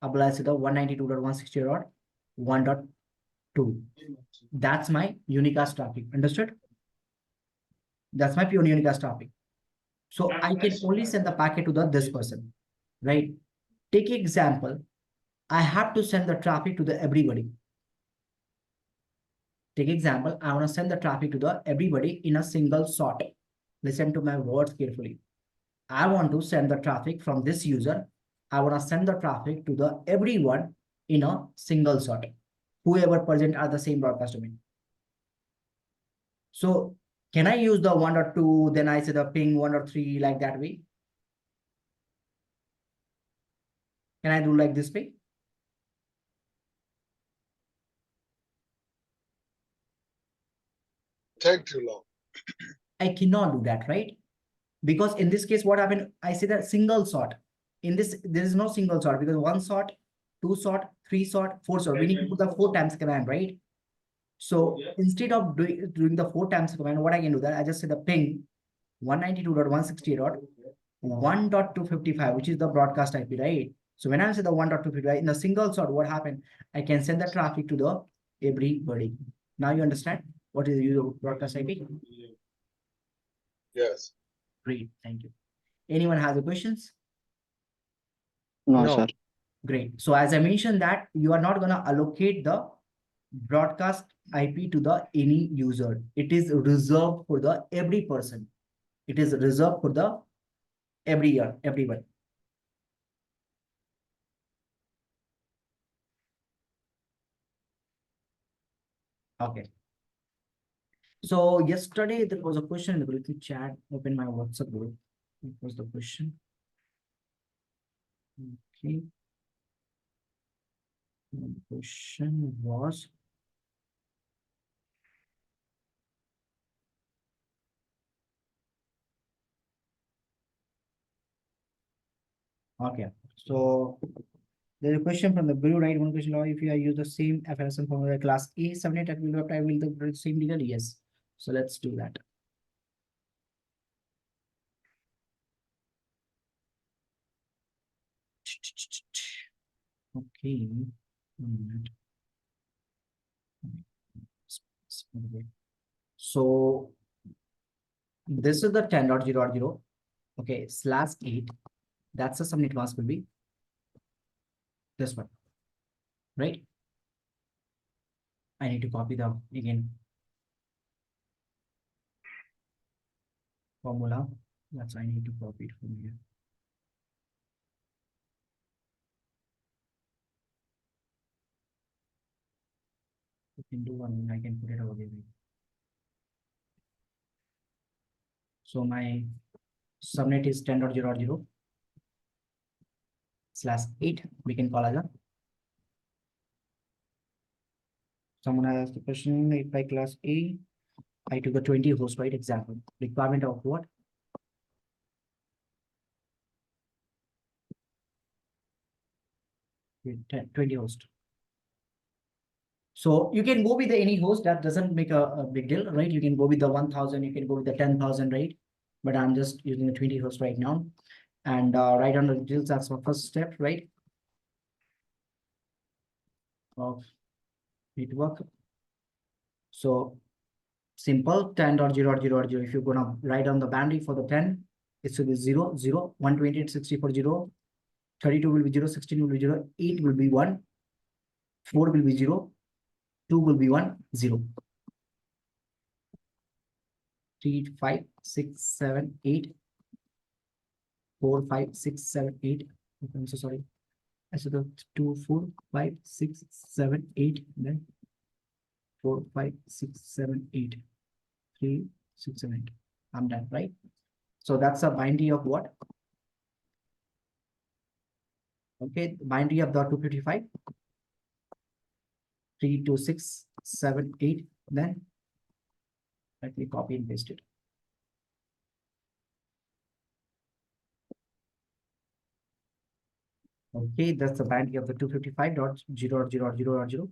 applies to the 192.168.1.2. That's my unicast traffic. Understood? That's my pure unicast traffic. So I can only send the packet to this person, right? Take example, I have to send the traffic to the everybody. Take example, I want to send the traffic to the everybody in a single shot. Listen to my words carefully. I want to send the traffic from this user. I want to send the traffic to the everyone in a single shot. Whoever present are the same broadcast domain. So can I use the 1.2, then I say the ping 1.3 like that way? Can I do like this way? Take too long. I cannot do that, right? Because in this case, what happened? I say that single shot. In this, there is no single shot because 1 shot, 2 shot, 3 shot, 4 shot. We need to put the 4 times command, right? So instead of doing the 4 times command, what I can do that I just say the ping 192.168. 1.255, which is the broadcast IP, right? So when I say the 1.255 in the single shot, what happened? I can send the traffic to the everybody. Now you understand what is the use of broadcast IP? Yes. Great, thank you. Anyone has a questions? No, No. sir. Great. So as I mentioned that you are not gonna allocate the broadcast IP to the any user. It is reserved for the every person. It is reserved for the everyone. Okay. So yesterday there was a question in the group chat. Open my WhatsApp group. What was the question? Okay. The question was. Okay, so there's a question from the blue, right? One question, now if you use the same FLSM formula class A 78 at will apply will the same legal? Yes. So let's do that. Okay. 1 minute. So this is the 10.0.0. Okay, /8. That's the subnet mask will be this one, right? I need to copy the again formula. That's I need to copy it from here. You can do one, I can put it over there. So my subnet is 10.0.0 /8. We can call as a. Someone has asked the question, if by class A, I took a 20 host, right? Example. Requirement of what? With 20 host. So you can go with any host, that doesn't make a big deal, right? You can go with the 1,000, you can go with the 10,000, right? But I'm just using the 20 host right now. And write down the details, that's my first step, right? Of network. So simple 10.0.0.0. If you're gonna write down the bandwidth for the 10, it should be 0, 0, 128.64, 0, 32 will be 0, 16 will be 0, 8 will be 1, 4 will be 0, 2 will be 1, 0. 3, 5, 6, 7, 8, 4, 5, 6, 7, 8. I'm so sorry. I said the 2, 4, 5, 6, 7, 8, then 4, 5, 6, 7, 8, 3, 6, 7, 8. I'm done, right? So that's a binary of what? Okay, binary of the 255. 3, 2, 6, 7, 8. Then let me copy and paste it. Okay, that's the binary of the 255.0.0.0.0.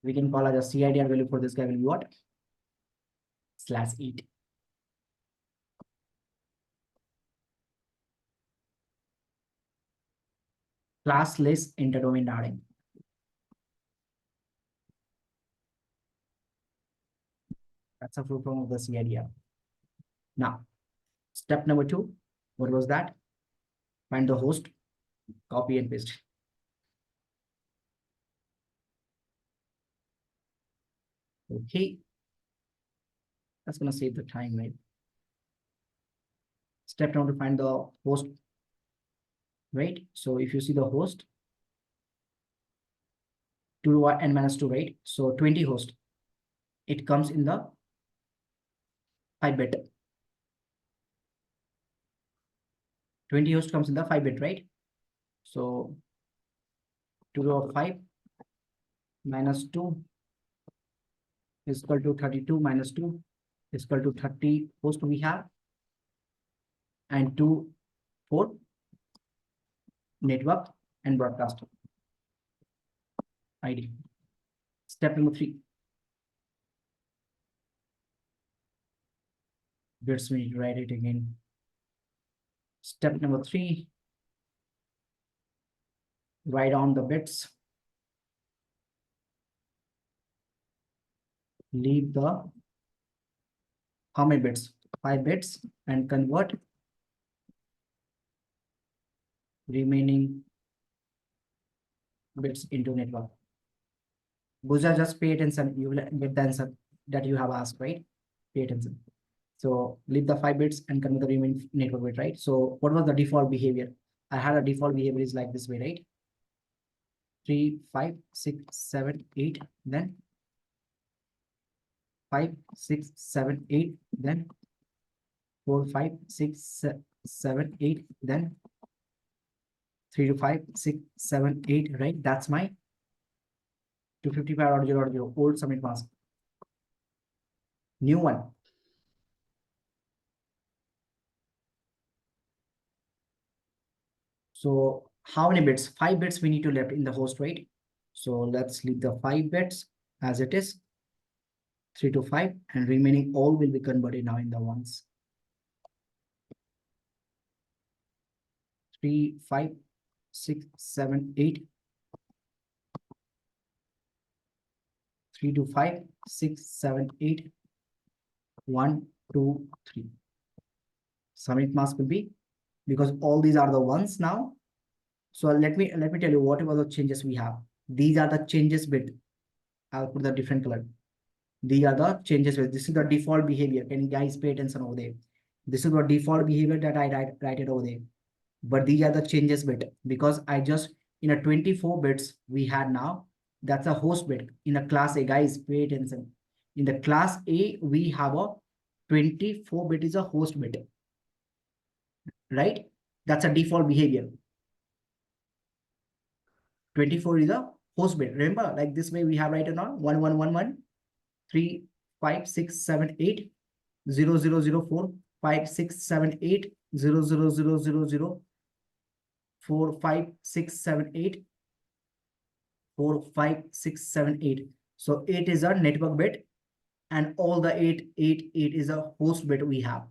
We can call as a CIDR value for this guy will be what? /8. Classless interdomain routing. That's a full form of the CIDR. Now, step number 2, what was that? Find the host, copy and paste. Okay. That's gonna save the time, right? Step now to find the host, right? So if you see the host, 2 to n minus 2, right? So 20 host, it comes in the 5-bit. 20 host comes in the 5-bit, right? So 2 to 5 minus 2 is equal to 32 minus 2 is equal to 30 host we have, and 2, 4 network and broadcast ID. Step number 3. Bits we need to write it again. Step number 3. Write down the bits. Leave the, how many bits? 5 bits, and convert remaining bits into network. Buja, just pay attention. You will get the answer that you have asked, right? Pay attention. So leave the 5 bits and convert the remaining network bit, right? So what was the default behavior? I had a default behavior is like this way, right? 3, 5, 6, 7, 8, then 5, 6, 7, 8, then 4, 5, 6, 7, 8, then 3 to 5, 6, 7, 8, right? That's my 255.0.0 old submit mask. New one. So how many bits? 5 bits we need to left in the host, right? So let's leave the 5 bits as it is. 3 to 5, and remaining all will be converted now in the ones. 3, 5, 6, 7, 8. 3 to 5, 6, 7, 8. 1, 2, 3. Submit mask will be, because all these are the ones now. So let me tell you whatever the changes we have. These are the changes bit. I'll put the different color. These are the changes bit. This is the default behavior. Can you guys pay attention over there? This is the default behavior that I write it over there. But these are the changes bit, because I just in a 24 bits we had now. That's a host bit in a class A. Guys, pay attention. In the class A, we have a 24 bit is a host bit, right? That's a default behavior. 24 is a host bit. Remember, like this way we have right now 1 1 1 1 3 5 6 7 8 0 0 0 4 5 6 7 8 0 0 0 0 0 4 5 6 7 8 4 5 6 7 8. So 8 is a network bit, and all the 8 is a host bit we have.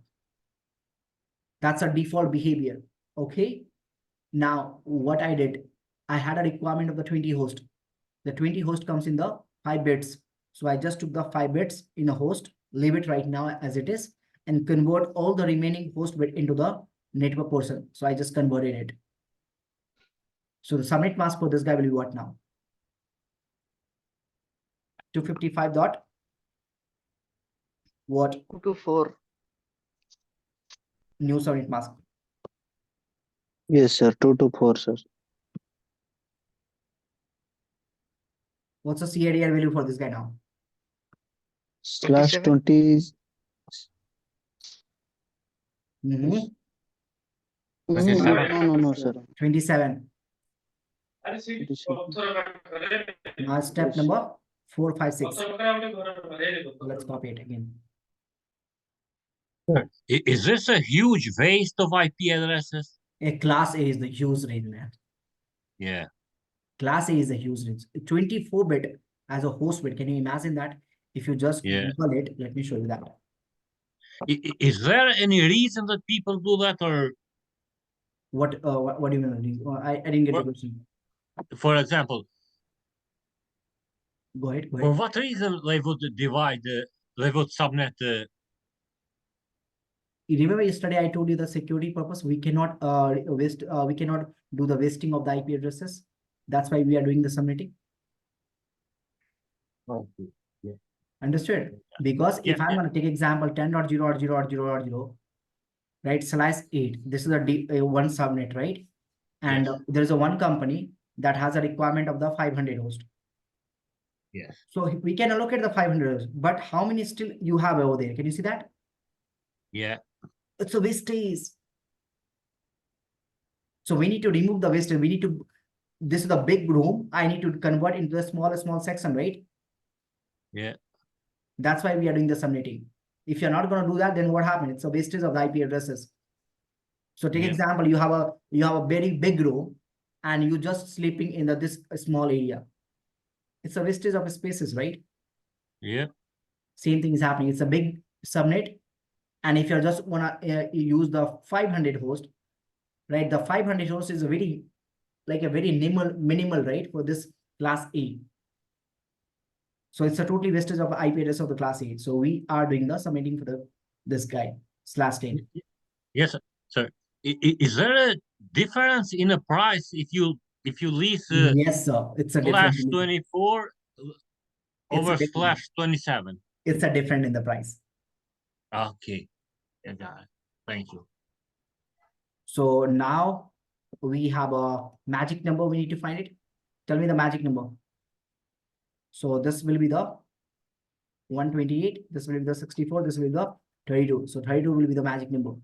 That's a default behavior. Okay. Now what I did, I had a requirement of the 20 host. The 20 host comes in the 5 bits. So I just took the 5 bits in a host, leave it right now as it is, and convert all the remaining host bit into the network portion. So I just converted it. So the submit mask for this guy will be what now? 255 dot what? 2 to 4. New submit mask. Yes, sir. 2 to 4, sir. What's the CADR value for this guy now? Slash 27. 20. Mhm. No, sir. 27. 27. Now step Yes. number 4, 5, 6. Let's copy it again. Is this a huge waste of IP addresses? A class A is the huge range, man. Yeah. Class A is a huge range. 24 bit as a host bit. Can you imagine that? If you just Yeah. Google it, let me show you that. Is there any reason that people do that, or What do you mean? I didn't get the What- question. for example, Go ahead. for what reason they would divide, they would subnet You remember yesterday I told you the security purpose. We cannot waste. We cannot do the wasting of the IP addresses. That's why we are doing the subnetting. Understood? Because if Yeah, I'm going to take example 10.0.0.0.0, right, slash 8, this is a one subnet, right? And Yes. there is a one company that has a requirement of the 500 host. Yes. So we can allocate the 500 hosts, but how many still you have over there? Can you see that? Yeah. It's a wastage. So we need to remove the wastage. We need to, this is the big room. I need to convert into a small section, right? Yeah. That's why we are doing the subnetting. If you're not going to do that, then what happens? It's a wastage of the IP addresses. So take Yeah. example, you have a very big room and you just sleeping in this small area. It's a wastage of spaces, right? Yeah. Same thing is happening. It's a big subnet. And if you just want to use the 500 host, right? The 500 host is a very, like a very minimal, right? For this class A. So it's a totally wastage of IP address of the class A. So we are doing the submitting for this guy /10. Yes, sir. Is there a difference in the price if you lease Yes, sir. It's a different. Flash 24 over different. Flash 27? It's a different in the price. Okay, I got it. Thank you. So now we have a magic number. We need to find it. Tell me the magic number. So this will be the 128. This will be the 64. This will be the 32. So 32 will be the magic number.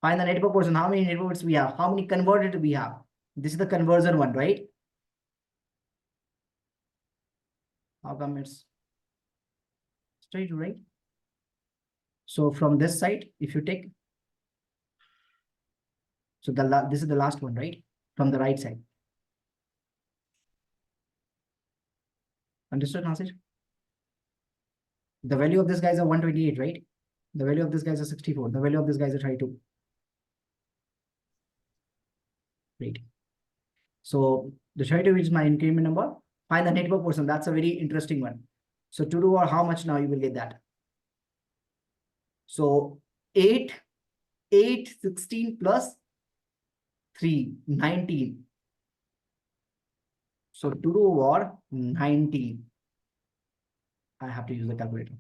Find the network portion. How many networks we have? How many converted we have? This is the conversion one, right? How come it's straight, right? So from this side, if you take, so this is the last one, right? From the right side. Understood, Nasir? The value of this guy is a 128, right? The value of this guy is a 64. The value of this guy is a 32. Great. So the 32 is my increment number. Find the network portion. That's a very interesting one. So to do or how much now you will get that. So 8, 16 plus 3, 19. So to do or 19. I have to use the calculator.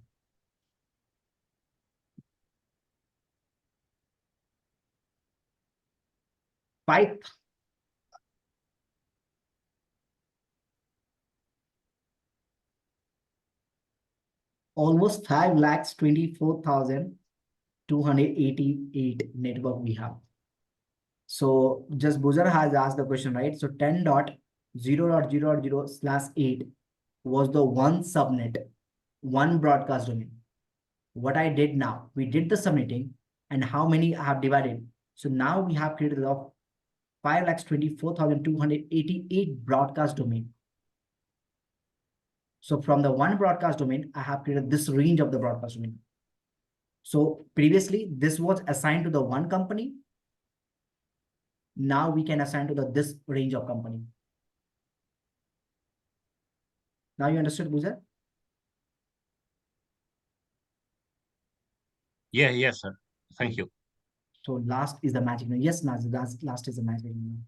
Five. Almost 5,24,288 network we have. So just Buzar has asked the question, right? So 10.0.0.0/8 was the one subnet, one broadcast domain. What I did now, we did the subnetting and how many I have divided. So now we have created of 5,24,288 broadcast domain. So from the one broadcast domain, I have created this range of the broadcast domain. So previously this was assigned to the one company. Now we can assign to this range of company. Now you understood, Buzar? Yeah, yes, sir. Thank you. So last is the magic number. Yes, last is the magic number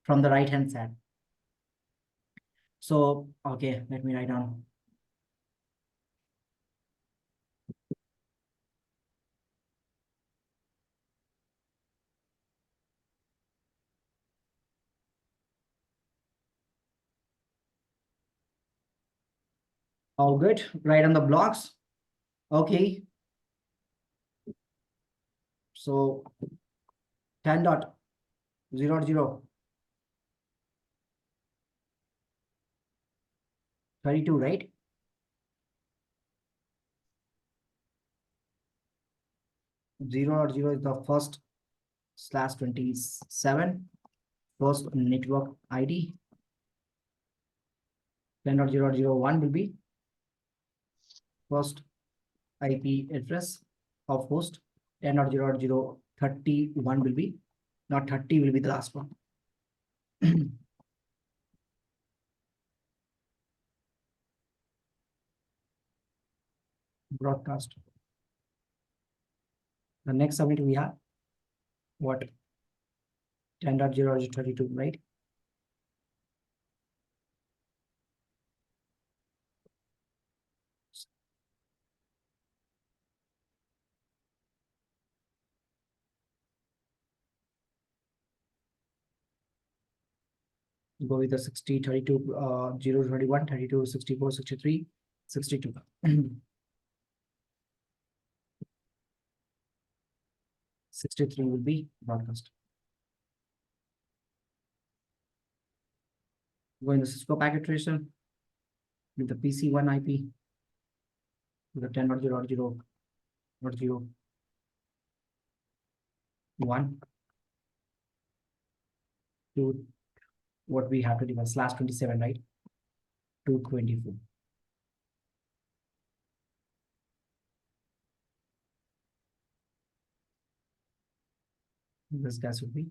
from the right hand side. So, okay, let me write down. All good. Right on the blocks. Okay. So 10.0.0 32, right? Zero is the first /27 first network ID. 10.0.0.1 will be first IP address of host. 10.0.0.31 will be, not 30 will be the last one. Broadcast. The next subnet we have what? 10.0.0.32, right? Go with the 60, 32, 0, 21, 32, 64, 63, 62. 63 will be broadcast. Go in the Cisco packet tracer with the PC1 IP with the 10.0.0.0.1 to what we have to divide /27, right? 224. This guy should be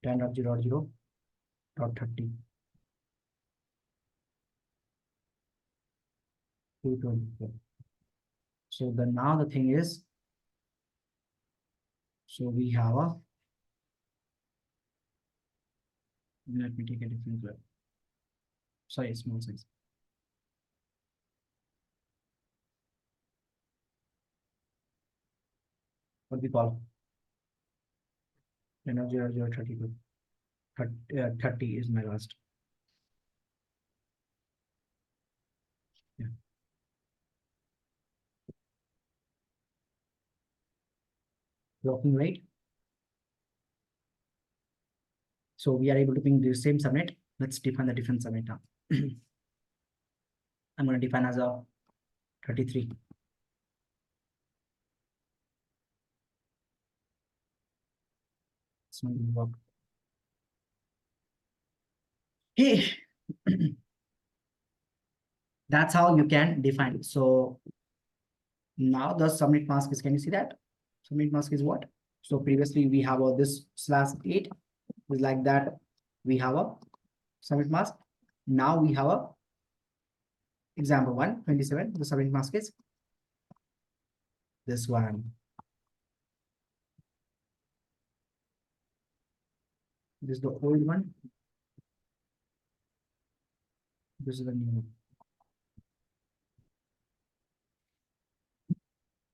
10.0.0.30. 224. So then now the thing is, so we have a, let me take a different word. Sorry, small size. What we call 10.0.0.32. 30 is my last. Yeah. Working right. So we are able to ping the same subnet. Let's define the different subnet now. I'm going to define as a 33. It's not going to work. Okay. That's how you can define it. So now the subnet mask is, can you see that? Subnet mask is what? So previously we have this /8 is like that. We have a subnet mask. Now we have a example 127. The subnet mask is this one. This is the old one. This is the new one.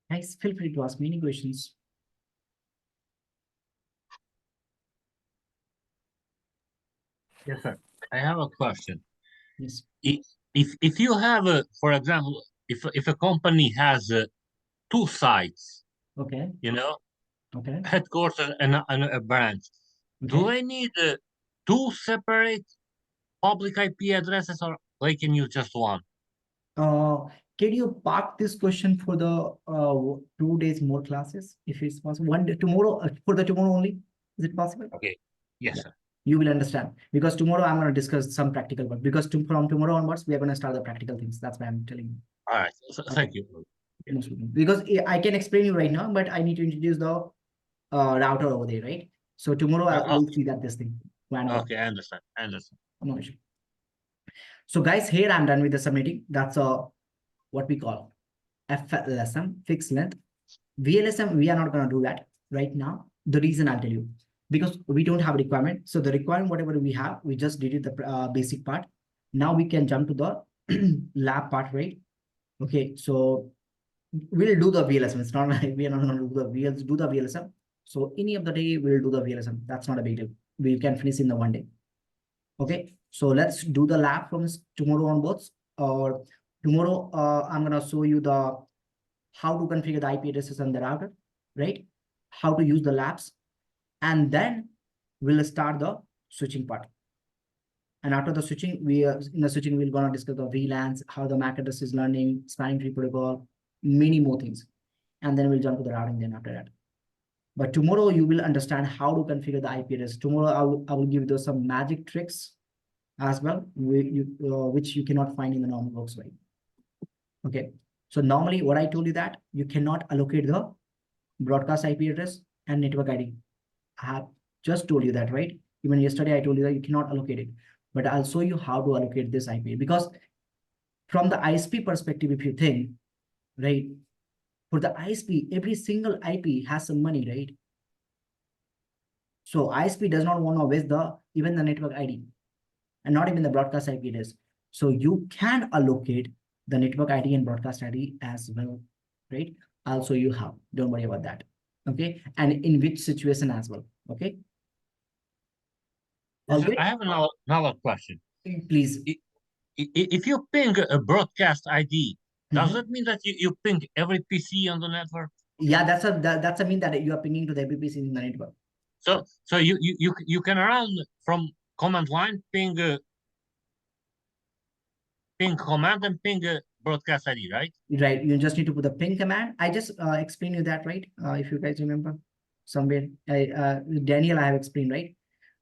Guys, feel free to ask me any questions. Yes, sir. I have a question. Yes. If you have a, for example, if a company has two sites, Okay. you know, Okay. headquarters and a branch, do Okay. I need two separate public IP addresses, or I can use just one? Can you park this question for the 2 days more classes if it's possible? One day tomorrow for the tomorrow only. Is it possible? Okay. Yes, Yeah. sir. You will understand because tomorrow I'm going to discuss some practical work because from tomorrow onwards we are going to start the practical things. That's why I'm telling you. All right. So, thank you. Most people. Because I can explain you right now, but I need to introduce the router over there, right? So tomorrow I will see that this thing. Okay, I understand. I understand. No issue. So guys, here I'm done with the submitting. That's what we call FLSM, fixed length. VLSM, we are not going to do that right now. The reason I'll tell you, because we don't have a requirement. So the requirement, whatever we have, we just did it the basic part. Now we can jump to the lab part, right? Okay, so we'll do the VLSM. It's not like we are not going to do the VLSM. So any of the day we'll do the VLSM. That's not a big deal. We can finish in the one day. Okay, so let's do the lab from tomorrow onwards. Or tomorrow, I'm gonna show you the how to configure the IP addresses on the router, right? How to use the labs, and then we'll start the switching part. And after the switching, we're gonna discuss the VLANs, how the MAC address is learning, spanning tree protocol, many more things, and then we'll jump to the routing. Then after that. But tomorrow you will understand how to configure the IP address. Tomorrow I will give you some magic tricks as well, which you cannot find in the normal books, right? Okay. So normally what I told you that you cannot allocate the broadcast IP address and network ID. I have just told you that, right? Even yesterday I told you that you cannot allocate it, but I'll show you how to allocate this IP, because from the ISP perspective, if you think, right, for the ISP, every single IP has some money, right? So ISP does not want to waste even the network ID and not even the broadcast IP address. So you can allocate the network ID and broadcast ID as well, right? I'll show you how. Don't worry about that. Okay, and in which situation as well. Okay. I have another question. Please. If you ping a broadcast ID, does Mhm. that mean that you ping every PC on the network? Yeah, that's a mean that you are pinging to the every PC in the network. So you can run from command line ping command and ping broadcast ID, right? Right. You just need to put the ping command. I just explained you that, right? If you guys remember somewhere, Daniel, I have explained, right?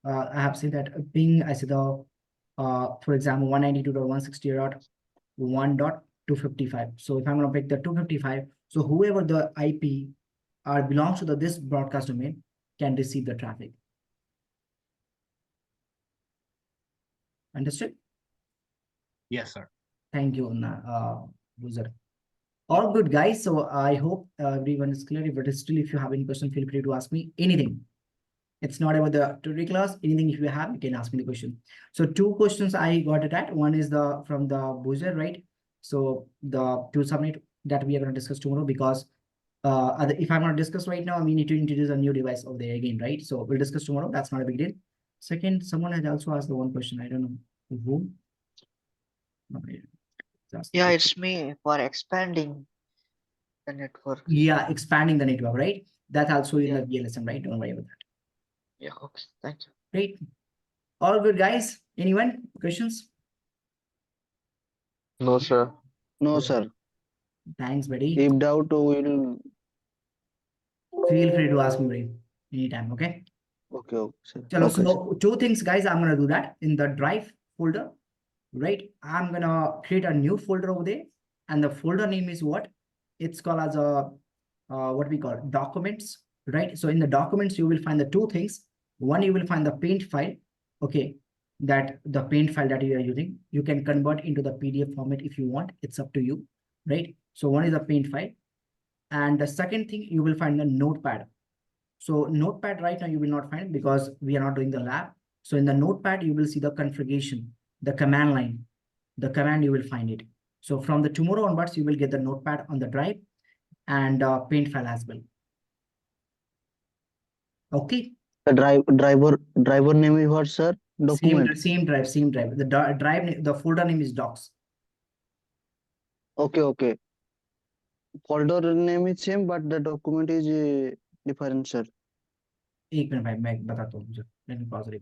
I have said that ping, I said for example, 192.168.1.255. So if I'm going to pick the 255, so whoever the IP belongs to this broadcast domain, can receive the traffic. Understood? Yes, sir. Thank you, user. All good, guys. So I hope everyone is clear. But still, if you have any question, feel free to ask me anything. It's not about the tutorial class. Anything if you have, you can ask me the question. So 2 questions I got it at. One is from the user, right? So the to submit that we are going to discuss tomorrow, because if I'm not discuss right now, we need to introduce a new device over there again, right? So we'll discuss tomorrow. That's not a big deal. Second, someone has also asked the one question. I don't know who. Yeah, it's me for expanding the network. Yeah, expanding the network, right? That's also in Yeah. the VLSM, right? Don't worry about that. Yeah, okay, thank you. Great. All good, guys. Anyone? Questions? No, sir. No, sir. Thanks, buddy. If doubt, we'll. Feel free to ask me, buddy, anytime, okay? Okay, okay, sir. Chalo, Okay, sir. so 2 things, guys. I'm gonna do that in the drive folder, right? I'm gonna create a new folder over there, and the folder name is what? It's called as a what we call documents, right? So in the documents, you will find the 2 things. One, you will find the paint file, okay? That the paint file that you are using, you can convert into the PDF format if you want. It's up to you, right? So one is the paint file, and the second thing you will find the notepad. So notepad right now you will not find because we are not doing the lab. So in the notepad, you will see the configuration, the command line, the command you will find it. So from the tomorrow onwards, you will get the notepad on the drive and paint file as well. Okay. The driver name is what, sir? Document. Same drive. The the folder name is docs. Okay. Folder name is same, but the document is different, sir. एक minute भाई मैं बताता हूँ, let me pause it.